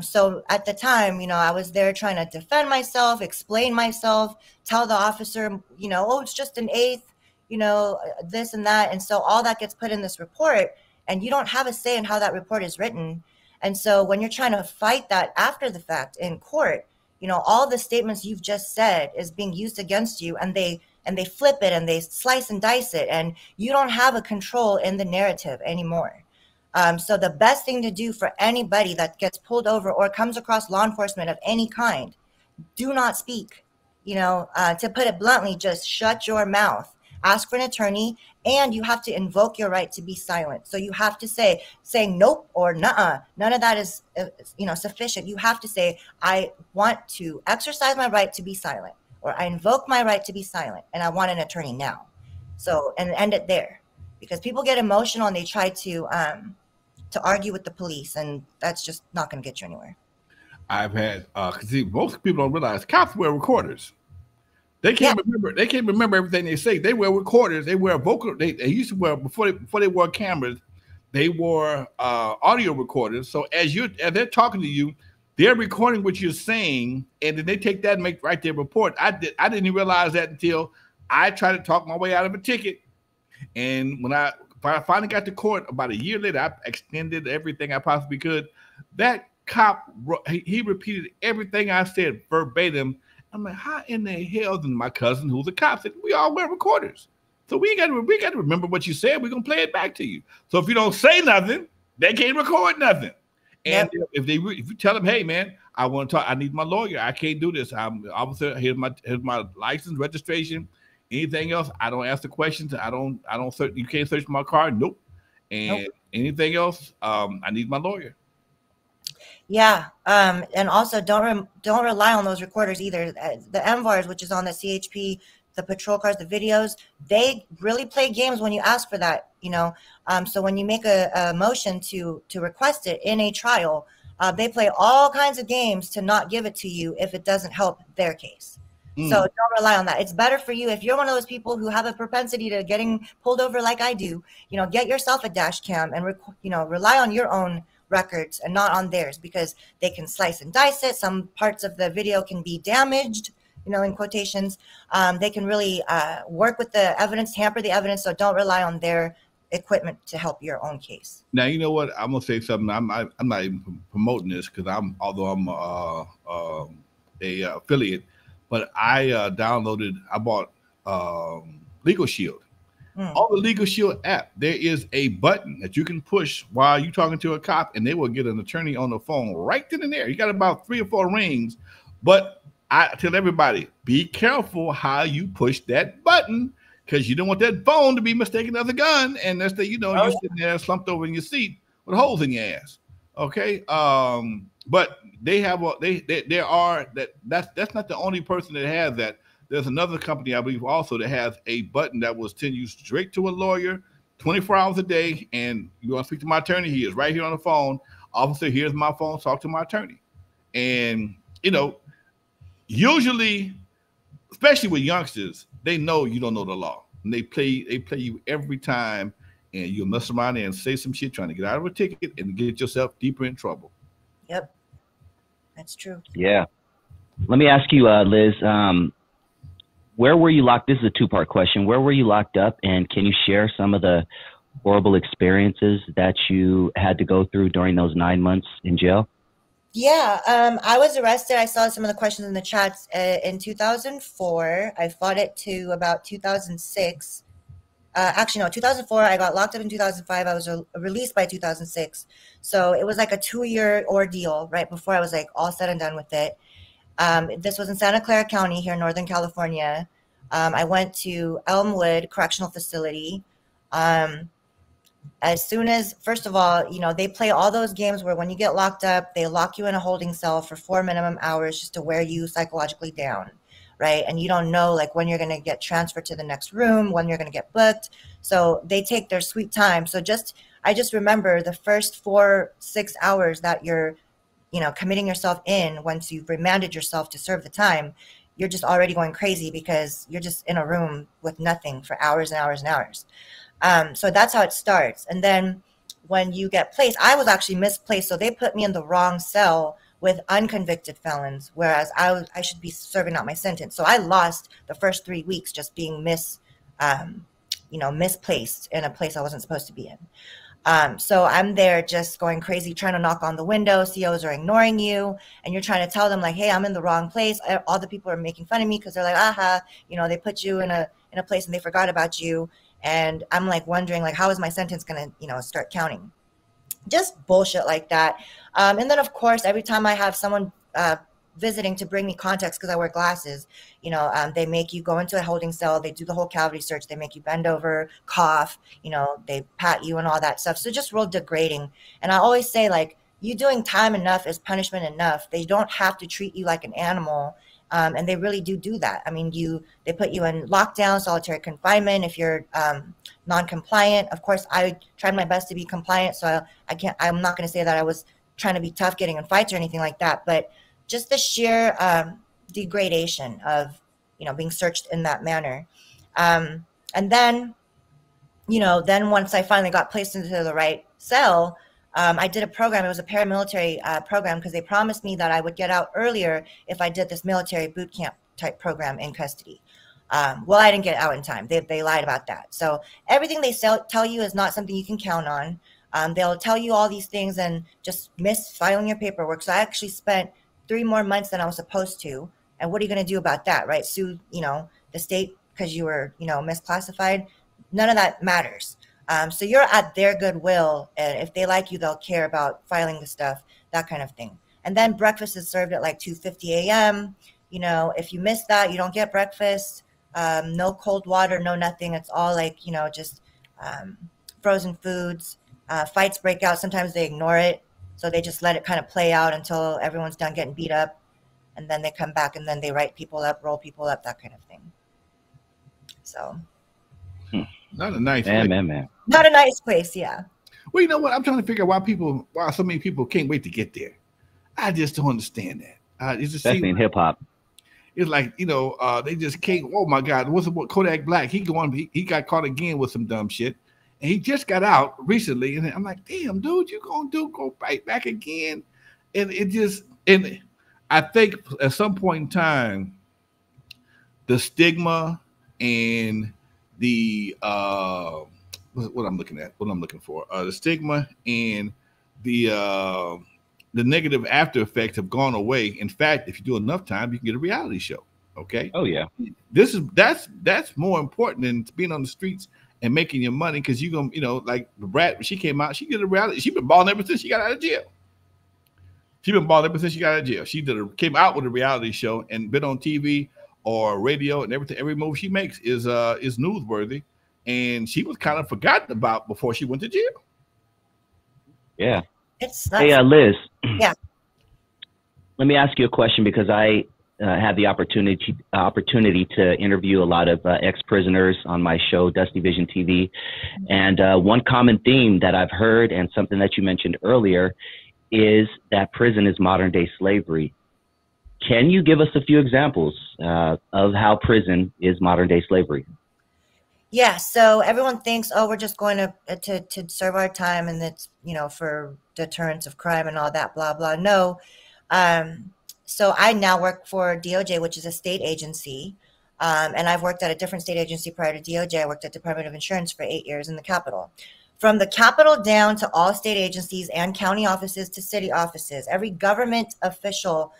So at the time, you know, I was there trying to defend myself, explain myself, tell the officer, you know, oh, it's just an eighth, you know, this and that. And so all that gets put in this report, and you don't have a say in how that report is written. And so when you're trying to fight that after the fact in court, you know, all the statements you've just said is being used against you, and they flip it and they slice and dice it, and you don't have a control in the narrative anymore. So the best thing to do for anybody that gets pulled over or comes across law enforcement of any kind, do not speak. You know, to put it bluntly, just shut your mouth. Ask for an attorney, and you have to invoke your right to be silent. So you have to say nope or nuh-uh. None of that is, you know, sufficient. You have to say, I want to exercise my right to be silent, or I invoke my right to be silent, and I want an attorney now. So, and end it there, because people get emotional and they try to argue with the police, and that's just not going to get you anywhere. I've had because most people don't realize cops wear recorders. They can't remember. They can't remember everything they say. They wear recorders. They wear vocal. They used to wear before they wore cameras. They wore audio recorders. So as they're talking to you, they're recording what you're saying, and then they take that and make write their report. I didn't even realize that until I tried to talk my way out of a ticket. And when I finally got to court about a year later, I extended everything I possibly could. That cop, he repeated everything I said verbatim. I'm like, how in the hell? And my cousin, who's a cop, said, we all wear recorders. So we got to remember what you said. We're going to play it back to you. So if you don't say nothing, they can't record nothing. And if you tell them, hey, man, I want to talk, I need my lawyer. I can't do this. I'm officer. Here's my license, registration. Anything else? I don't ask the questions. I don't search. You can't search my car. Nope. And anything else? I need my lawyer. Yeah, and also don't rely on those recorders either. The MVARs, which is on the CHP, the patrol cars, the videos, they really play games when you ask for that. You know, so when you make a motion to request it in a trial, they play all kinds of games to not give it to you if it doesn't help their case. So don't rely on that. It's better for you if you're one of those people who have a propensity to getting pulled over like I do. You know, get yourself a dash cam and rely on your own records and not on theirs, because they can slice and dice it. Some parts of the video can be damaged, you know, in quotations. They can really work with the evidence, tamper the evidence. So don't rely on their equipment to help your own case. Now, you know what? I'm gonna say something. I'm not even promoting this because although I'm a affiliate, but I bought Legal Shield. On the Legal Shield app, there is a button that you can push while you're talking to a cop, and they will get an attorney on the phone right then and there. You got about 3 or 4 rings, but I tell everybody, be careful how you push that button, because you don't want that phone to be mistaken as a gun, and you're sitting there slumped over in your seat with holes in your ass. Okay, but they have that's not the only person that has that. There's another company, I believe, also that has a button that will send you straight to a lawyer 24 hours a day. And you want to speak to my attorney? He is right here on the phone. Officer, here's my phone. Talk to my attorney. And, you know, usually, especially with youngsters, they know you don't know the law. And they play you every time. And you'll mess around there and say some shit trying to get out of a ticket and get yourself deeper in trouble. Yep. That's true. Yeah. Let me ask you, Liz, where were you locked? This is a 2-part question. Where were you locked up? And can you share some of the horrible experiences that you had to go through during those 9 months in jail? Yeah, I was arrested. I saw some of the questions in the chats in 2004. I fought it to about 2006. Actually, no, 2004. I got locked up in 2005. I was released by 2006. So it was like a 2-year ordeal right before I was like all said and done with it. This was in Santa Clara County here in Northern California. I went to Elmwood Correctional Facility. As soon as, first of all, you know, they play all those games where when you get locked up, they lock you in a holding cell for 4 minimum hours just to wear you psychologically down, right? And you don't know like when you're going to get transferred to the next room, when you're going to get booked. So they take their sweet time. So I just remember the first 4-6 hours that you're, you know, committing yourself in, once you've remanded yourself to serve the time, you're just already going crazy because you're just in a room with nothing for hours and hours and hours. So that's how it starts. And then when you get placed, I was actually misplaced. So they put me in the wrong cell with unconvicted felons, whereas I should be serving out my sentence. So I lost the first 3 weeks just being misplaced in a place I wasn't supposed to be in. So I'm there just going crazy, trying to knock on the window. COs are ignoring you, and you're trying to tell them like, hey, I'm in the wrong place. All the people are making fun of me because they're like, aha, you know, they put you in a place and they forgot about you. And I'm like wondering like, how is my sentence going to, you know, start counting? Just bullshit like that. And then of course, every time I have someone visiting to bring me contacts because I wear glasses, you know, they make you go into a holding cell. They do the whole cavity search. They make you bend over, cough, you know, they pat you and all that stuff. So just real degrading. And I always say like, you doing time enough is punishment enough. They don't have to treat you like an animal. And they really do that. I mean, they put you in lockdown, solitary confinement if you're non-compliant. Of course, I tried my best to be compliant, so I'm not going to say that I was trying to be tough getting in fights or anything like that, but just the sheer degradation of, you know, being searched in that manner. And then, you know, then once I finally got placed into the right cell, I did a program. It was a paramilitary program because they promised me that I would get out earlier if I did this military boot camp type program in custody. Well, I didn't get out in time. They lied about that. So everything they tell you is not something you can count on. They'll tell you all these things and just miss filing your paperwork. So I actually spent 3 more months than I was supposed to. And what are you going to do about that, right? Sue, you know, the state because you were, you know, misclassified. None of that matters. So you're at their goodwill, and if they like you, they'll care about filing the stuff, that kind of thing. And then breakfast is served at like 2:50 a.m. You know, if you miss that, you don't get breakfast. No cold water, no nothing. It's all like, you know, just frozen foods. Fights break out. Sometimes they ignore it, so they just let it kind of play out until everyone's done getting beat up, and then they come back and then they write people up, roll people up, that kind of thing. So. Not a nice man. Not a nice place, yeah. Well, you know what? I'm trying to figure out why so many people can't wait to get there. I just don't understand that. Especially in hip hop. It's like, you know, they just can't. Oh my God, what's about Kodak Black? He got caught again with some dumb shit, and he just got out recently. And I'm like, damn, dude, you go right back again? And I think at some point in time, the stigma and the what I'm looking for, the stigma and the negative after effects have gone away. In fact, if you do enough time, you can get a reality show. Okay. Oh yeah. That's more important than being on the streets and making your money, because you're gonna, you know, like the Brat, when she came out, she did a reality. She's been balling ever since she got out of jail. She came out with a reality show and been on TV or radio and everything. Every move she makes is newsworthy, and she was kind of forgotten about before she went to jail. Yeah. It's Hey, Liz. Yeah. Let me ask you a question, because I had the opportunity to interview a lot of ex-prisoners on my show, Dusty Vision TV. And one common theme that I've heard, and something that you mentioned earlier, is that prison is modern day slavery. Can you give us a few examples of how prison is modern day slavery? Yeah, so everyone thinks, oh, we're just going to serve our time, and it's, you know, for deterrence of crime and all that, blah, blah. No. So I now work for DOJ, which is a state agency, and I've worked at a different state agency prior to DOJ. I worked at Department of Insurance for 8 years in the Capitol. From the Capitol down to all state agencies and county offices to city offices, every government official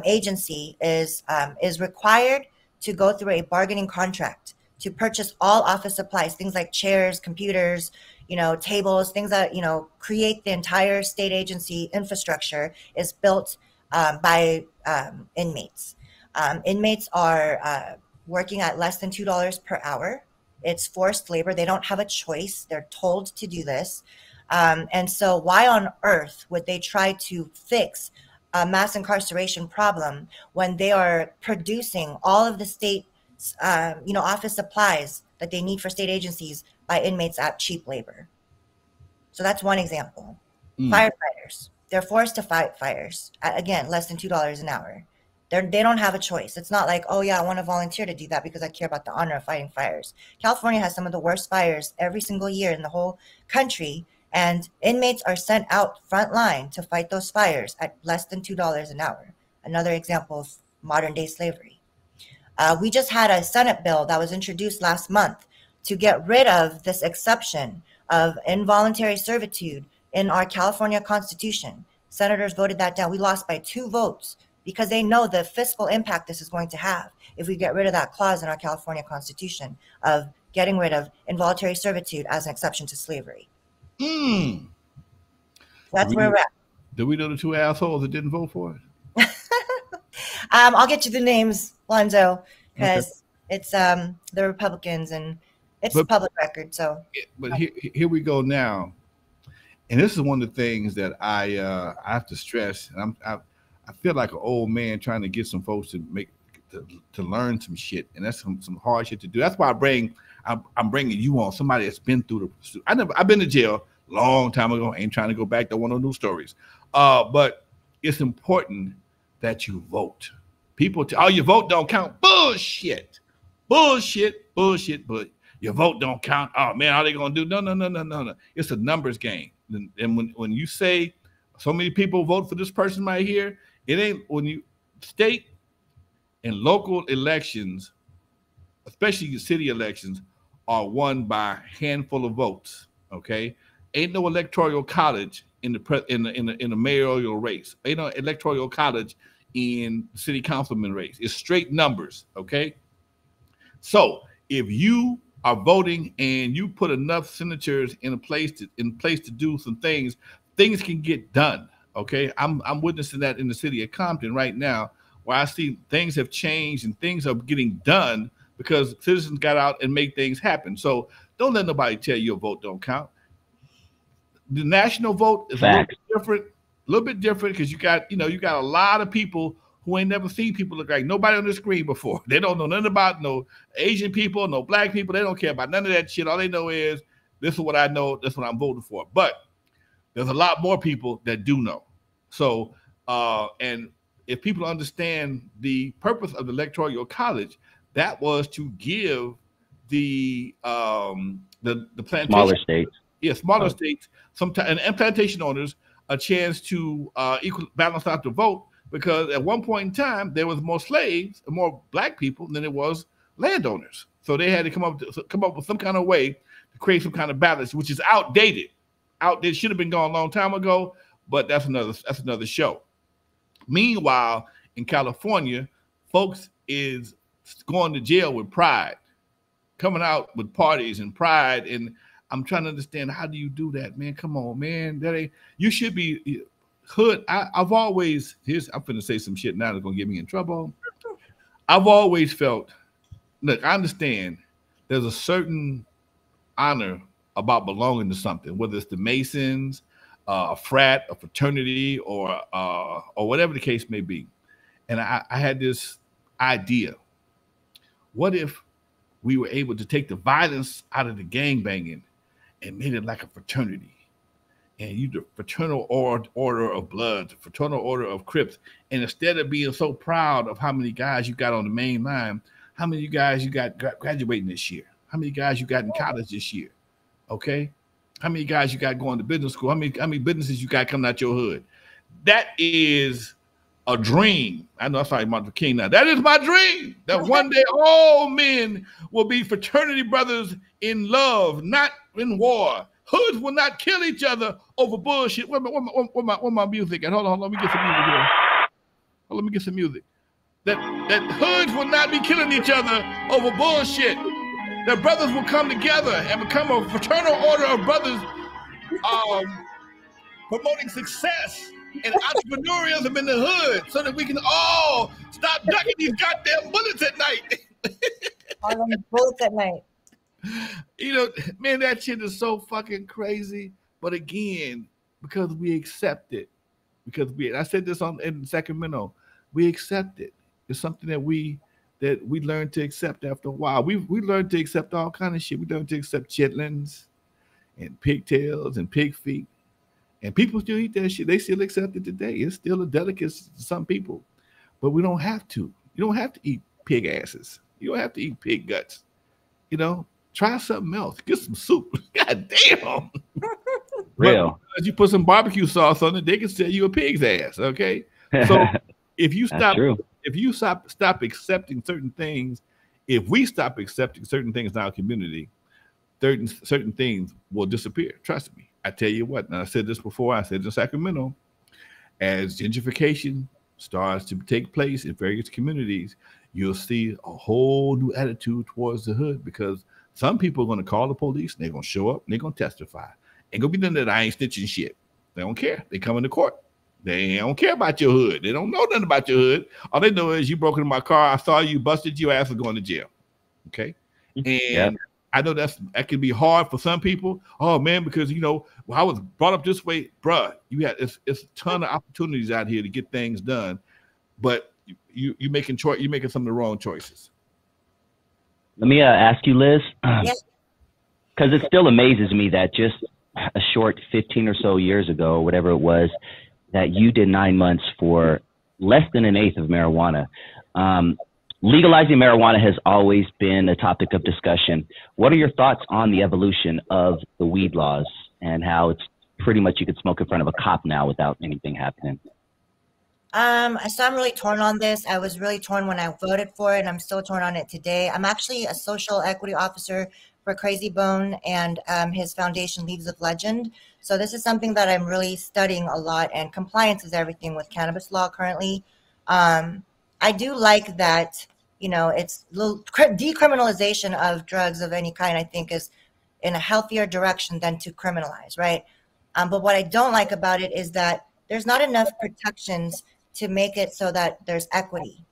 agency is required to go through a bargaining contract to purchase all office supplies, things like chairs, computers, tables, things that, create the entire state agency infrastructure is built by inmates. Inmates are working at less than $2 per hour. It's forced labor. They don't have a choice. They're told to do this. And so why on earth would they try to fix a mass incarceration problem when they are producing all of the state, office supplies that they need for state agencies by inmates at cheap labor? So that's one example. Firefighters, they're forced to fight fires at, again, less than $2 an hour. They don't have a choice. It's not like, oh yeah, I want to volunteer to do that because I care about the honor of fighting fires. California has some of the worst fires every single year in the whole country, and inmates are sent out front line to fight those fires at less than $2 an hour. Another example of modern day slavery. We just had a Senate bill that was introduced last month to get rid of this exception of involuntary servitude in our California Constitution. Senators voted that down. We lost by 2 votes because they know the fiscal impact this is going to have if we get rid of that clause in our California Constitution of getting rid of involuntary servitude as an exception to slavery. That's where we're at. Do we know the 2 assholes that didn't vote for it? I'll get you the names, Lonzo, because it's the Republicans, and it's public record. So, but here we go now, and this is one of the things that I have to stress. And I feel like an old man trying to get some folks to learn some shit, and that's some hard shit to do. That's why I'm bringing you on, somebody that's been through the. I've been to jail a long time ago. Ain't trying to go back to one of those new stories, but it's important that you vote. People, your vote don't count. Bullshit. But your vote don't count. Oh man, all they gonna do? No. It's a numbers game. And when you say so many people vote for this person right here, it ain't. When you state and local elections, especially city elections, are won by a handful of votes. Okay, ain't no electoral college in the mayoral race. Ain't no electoral college in the city councilman race. It's straight numbers. Okay, so if you are voting and you put enough senators in place to do some things can get done. Okay, I'm witnessing that in the city of Compton right now, where I see things have changed and things are getting done because citizens got out and made things happen. So don't let nobody tell you your vote don't count. The national vote is a little bit different because you got a lot of people who ain't never seen people look like nobody on the screen before. They don't know nothing about no Asian people, no black people. They don't care about none of that shit. All they know is this is what I know. That's what I'm voting for. But there's a lot more people that do know. So, and if people understand the purpose of the electoral college, that was to give the plantation, smaller states, smaller states, sometimes and plantation owners a chance to balance out the vote, because at one point in time there was more slaves and more black people than it was landowners. So they had to come up with some kind of way to create some kind of balance, which is outdated. It should have been gone a long time ago, but that's another show. Meanwhile, in California, folks is going to jail with pride, coming out with parties and pride. And I'm trying to understand, how do you do that, man? Come on, man. You should be hood. I'm finna say some shit now that's gonna get me in trouble. I've always felt, look, I understand there's a certain honor about belonging to something, whether it's the Masons, a frat, a fraternity, or whatever the case may be. And I had this idea. What if we were able to take the violence out of the gangbanging and made it like a fraternity? And you the fraternal order of blood, the fraternal order of Crips. And instead of being so proud of how many guys you got on the main line, how many guys you got graduating this year? How many guys you got in college this year? Okay? How many guys you got going to business school? How many businesses you got coming out your hood? That is a dream. I know I'm sorry, Martin Luther King now. That is my dream, that one day all men will be fraternity brothers in love, not in war. Hoods will not kill each other over bullshit. Where my music at? Hold on, let me get some music here. Let me get some music. That hoods will not be killing each other over bullshit. that brothers will come together and become a fraternal order of brothers promoting success and entrepreneurialism in the hood so that we can all stop ducking these goddamn bullets at night. All them bullets at night. You know, man, that shit is so fucking crazy. But again, because we accept it, I said this in Sacramento, we accept it. It's something that we learn to accept after a while. We learned to accept all kind of shit. We learned to accept chitlins and pigtails and pig feet. And people still eat that shit. They still accept it today. It's still a delicacy to some people. But we don't have to. You don't have to eat pig asses. You don't have to eat pig guts. You know, try something else. Get some soup. God damn. Real. But you put some barbecue sauce on it, they can sell you a pig's ass. Okay. So if you stop accepting certain things, if we stop accepting certain things in our community, certain things will disappear. Trust me. I tell you what, and I said this before, I said it in Sacramento, as gentrification starts to take place in various communities, you'll see a whole new attitude towards the hood, because some people are going to call the police and they're going to show up and they're going to testify. Ain't going to be none of that I ain't snitching shit. They don't care. They come into court. They don't care about your hood. They don't know nothing about your hood. All they know is you broke into my car. I saw you, busted your ass, and going to jail. Okay? And I know that can be hard for some people. Oh man, because you know, I was brought up this way, bruh. It's a ton of opportunities out here to get things done, but you're making some of the wrong choices. Let me ask you, Liz, because it still amazes me that just a short 15 or so years ago, whatever it was, that you did 9 months for less than an eighth of marijuana. Legalizing marijuana has always been a topic of discussion. What are your thoughts on the evolution of the weed laws and how it's pretty much you could smoke in front of a cop now without anything happening? So I'm really torn on this. I was really torn when I voted for it, and I'm still torn on it today. I'm actually a social equity officer for Crazy Bone and his foundation, Leaves of Legend. So this is something that I'm really studying a lot, and compliance is everything with cannabis law currently. I do like that, you know, it's decriminalization of drugs of any kind, I think, is in a healthier direction than to criminalize, right? But what I don't like about it is that there's not enough protections to make it so that there's equity,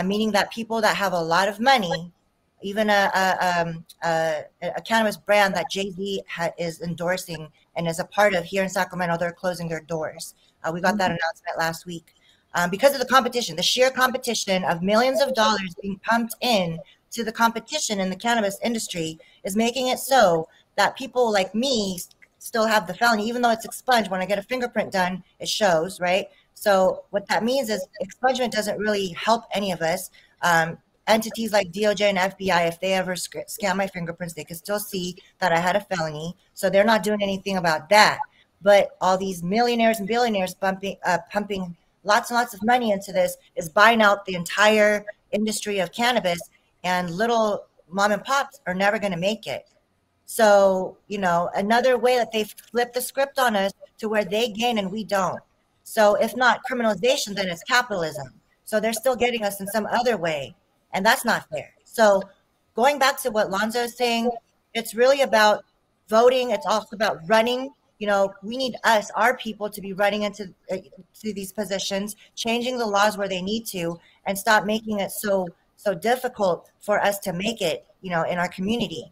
meaning that people that have a lot of money, even a cannabis brand that Jay-Z is endorsing and is a part of here in Sacramento, they're closing their doors. We got that announcement last week. Because of the competition, the sheer competition of millions of dollars being pumped in to the competition in the cannabis industry is making it so that people like me still have the felony, even though it's expunged. When I get a fingerprint done, it shows, right? So what that means is expungement doesn't really help any of us. Entities like DOJ and FBI, if they ever scan my fingerprints, they can still see that I had a felony. So they're not doing anything about that. But all these millionaires and billionaires pumping lots and lots of money into this is buying out the entire industry of cannabis, and little mom and pops are never going to make it. So, you know, another way that they've flipped the script on us to where they gain and we don't. So if not criminalization, then it's capitalism. So they're still getting us in some other way, and that's not fair. So going back to what Lonzo is saying, it's really about voting. It's also about running. You know, we need us, our people, to be running into to these positions, changing the laws where they need to, and stop making it so difficult for us to make it, you know, in our community.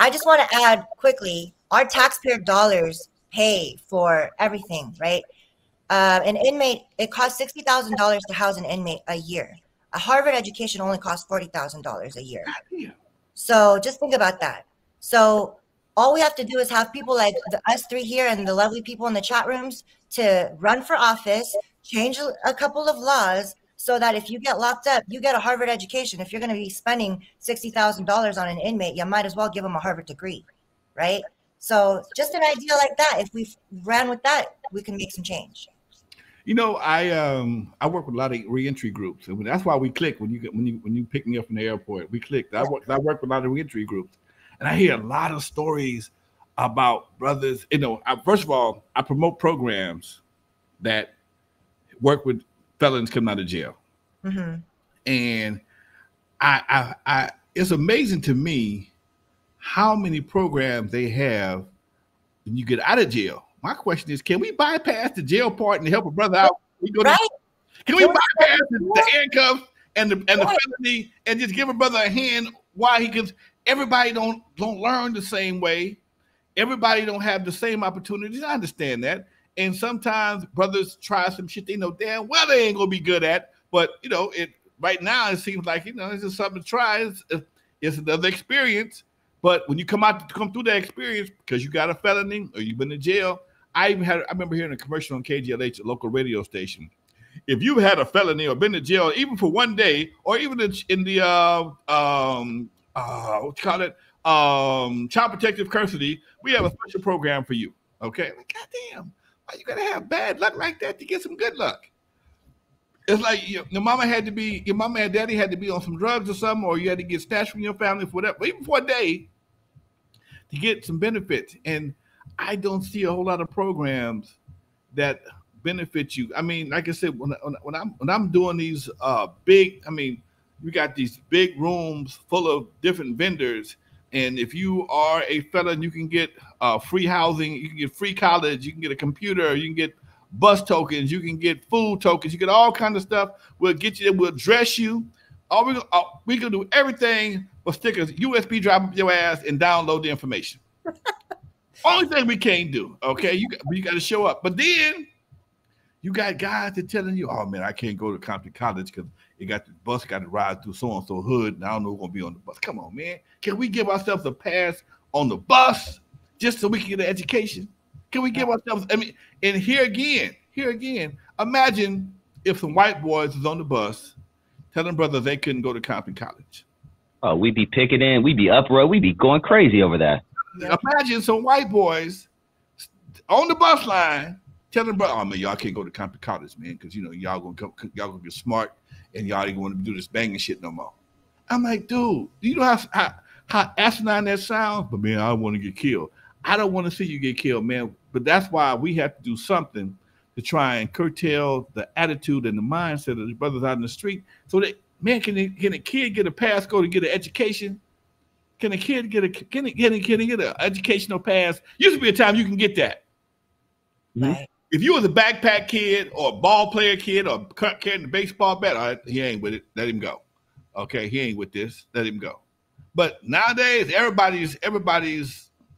I just want to add quickly, our taxpayer dollars pay for everything, right? An inmate, it costs $60,000 to house an inmate a year. A Harvard education only costs $40,000 a year. So just think about that. So all we have to do is have people like us three here and the lovely people in the chat rooms to run for office, change a couple of laws so that if you get locked up, you get a Harvard education. If you're going to be spending $60,000 on an inmate, you might as well give them a Harvard degree, right? So just an idea like that, if we ran with that, we can make some change. You know, I work with a lot of reentry groups, and that's why we click when you pick me up in the airport. We click. I work with a lot of reentry groups, and I hear a lot of stories about brothers. You know, first of all, I promote programs that work with felons coming out of jail. Mm-hmm. And I it's amazing to me how many programs they have when you get out of jail. My question is, can we bypass the jail part and help a brother out? Can we bypass the handcuffs and the felony and just give a brother a hand? Why? Because everybody don't learn the same way. Everybody don't have the same opportunities. I understand that. And sometimes brothers try some shit they know damn well they ain't gonna be good at. But it right now it seems like it's just something to try. It's another experience. But when you come through that experience because you got a felony or you've been in jail, I remember hearing a commercial on KGLH, a local radio station. If you've had a felony or been in jail, even for one day, or even in the what you call it, child protective custody, we have a special program for you. Okay, like, goddamn, why you gotta have bad luck like that to get some good luck? It's like your mama and daddy had to be on some drugs or something, or you had to get snatched from your family for whatever, even for a day, to get some benefits. And I don't see a whole lot of programs that benefit you. I mean, like I said, when I'm doing these big, I mean, we got these big rooms full of different vendors, and if you are a felon, you can get free housing, you can get free college, you can get a computer, you can get bus tokens, you can get food tokens, you get all kinds of stuff. We'll get you there, we'll dress you. We can do everything but stick a USB drive up your ass and download the information. Only thing we can't do, okay? You got to show up. But then you got guys that telling you, oh man, I can't go to Compton College because the bus got to ride through so and so hood, and I don't know who's gonna be on the bus. Come on, man. Can we give ourselves a pass on the bus just so we can get an education? Can we give ourselves? I mean, and here again, imagine if some white boys was on the bus telling brothers they couldn't go to Compton College. Oh, we'd be picketing, we'd be uproar, we'd be going crazy over that. Yep. Imagine some white boys on the bus line telling brothers, oh man, y'all can't go to Compton College, man, because y'all gonna get smart and y'all ain't gonna do this banging shit no more. I'm like, dude, do you know how asinine that sounds? But man, I want to get killed. I don't want to see you get killed, man. But that's why we have to do something to try and curtail the attitude and the mindset of the brothers out in the street. So that, man, can a kid get a pass go to get an education? Can a kid get an educational pass? Used to be a time you can get that. Right. If you was a backpack kid or a ball player kid or carrying the baseball bat, all right, he ain't with it. Let him go. Okay, he ain't with this. Let him go. But nowadays, everybody's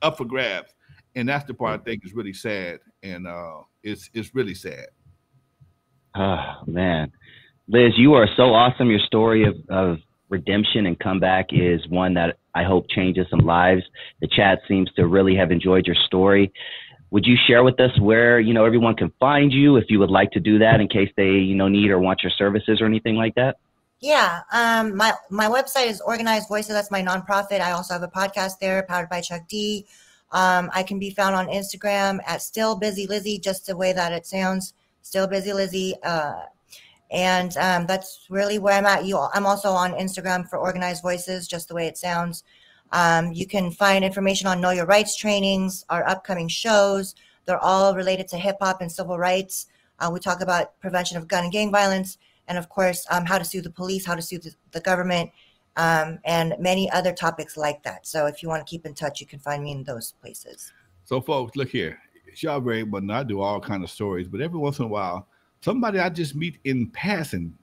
up for grabs, and that's the part I think is really sad, and it's really sad. Oh man, Liz, you are so awesome. Your story of redemption and comeback is one that I hope changes some lives. The chat seems to really have enjoyed your story. Would you share with us where everyone can find you if you would like to do that in case they need or want your services or anything like that? Yeah, my website is Organized Voices. That's my nonprofit. I also have a podcast there, powered by Chuck D. I can be found on Instagram at Still Busy Lizzie, just the way that it sounds, Still Busy Lizzie. And that's really where I'm at. I'm also on Instagram for Organized Voices, just the way it sounds. You can find information on Know Your Rights trainings, our upcoming shows. They're all related to hip hop and civil rights. We talk about prevention of gun and gang violence, and of course, how to sue the police, how to sue the government, and many other topics like that. So if you want to keep in touch, you can find me in those places. So folks, look here. Y'all very but I do all kind of stories, but every once in a while, somebody I just meet in passing,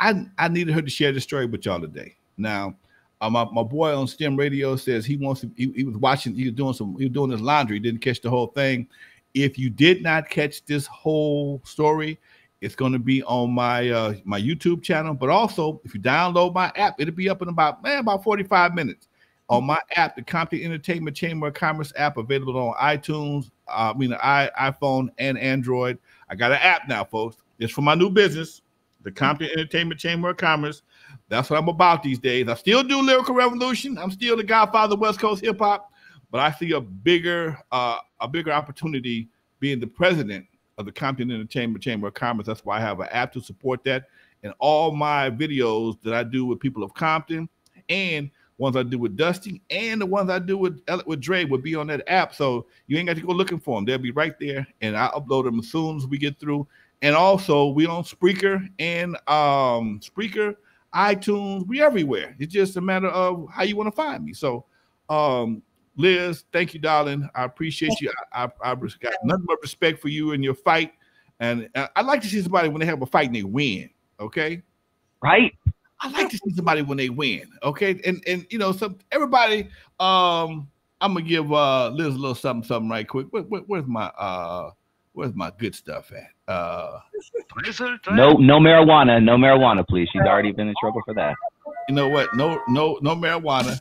I needed her to share this story with y'all today. Now, my boy on STEM Radio says he wants to. He was doing his laundry, didn't catch the whole thing. If you did not catch this whole story, it's going to be on my my YouTube channel. But also, if you download my app, it'll be up in about 45 minutes on my app, the Compton Entertainment Chamber of Commerce app, available on iTunes, iPhone and Android. I got an app now, folks. It's for my new business, the Compton Entertainment Chamber of Commerce. That's what I'm about these days. I still do Lyrical Revolution. I'm still the godfather of West Coast hip hop, but I see a bigger opportunity being the president of the Compton Entertainment Chamber of Commerce. That's why I have an app to support that. And all my videos that I do with people of Compton, and ones I do with Dusty, and the ones I do with Dre will be on that app. So you ain't got to go looking for them. They'll be right there, and I upload them as soon as we get through. And also we on Spreaker and Spreaker, iTunes, we everywhere. It's just a matter of how you want to find me. So Liz, thank you, darling. I appreciate you. I got nothing but respect for you and your fight. And I like to see somebody when they have a fight and they win. Okay. Right. I like to see somebody when they win. Okay. And you know, some everybody, I'm gonna give Liz a little something right quick. Where's my good stuff at? No marijuana, please. She's already been in trouble for that. You know what? No marijuana.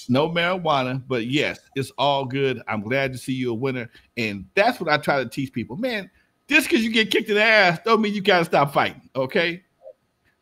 No marijuana, but yes, it's all good. I'm glad to see you a winner. And that's what I try to teach people. Man, just because you get kicked in the ass don't mean you got to stop fighting, okay?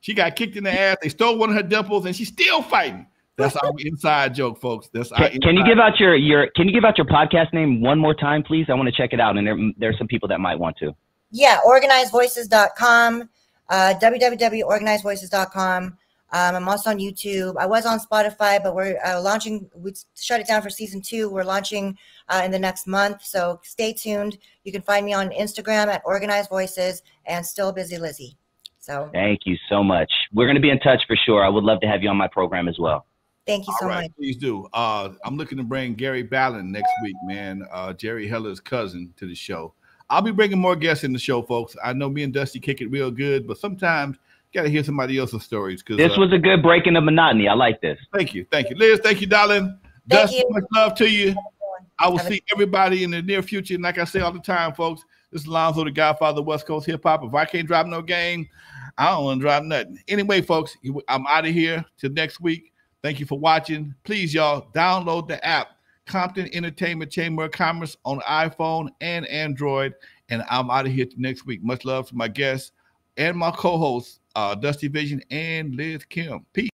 She got kicked in the ass. They stole one of her dimples, and she's still fighting. That's our inside joke, folks. Can you give out your podcast name one more time, please? I want to check it out, and there's some people that might want to. Yeah, organizedvoices.com, www.organizedvoices.com. I'm also on YouTube. I was on Spotify, but we're launching. We shut it down for season 2. We're launching in the next month, so stay tuned. You can find me on Instagram at Organized Voices and Still Busy Lizzie. So thank you so much. We're going to be in touch for sure. I would love to have you on my program as well. Thank you so much. Please do. I'm looking to bring Gary Ballin next week, man. Jerry Heller's cousin to the show. I'll be bringing more guests in the show, folks. I know me and Dusty kick it real good, but sometimes you got to hear somebody else's stories. This was a good breaking of monotony. I like this. Thank you. Liz, thank you, darling. Thank Dusty, you. much love to you. I will see everybody in the near future. And like I say all the time, folks, this is Lonzo, the Godfather of West Coast hip hop. If I can't drop no game, I don't want to drop nothing. Anyway, folks, I'm out of here till next week. Thank you for watching. Please, y'all, download the app, Compton Entertainment Chamber of Commerce on iPhone and Android. And I'm out of here till next week. Much love to my guests and my co-hosts, Dusty Vision and Liz Kim. Peace.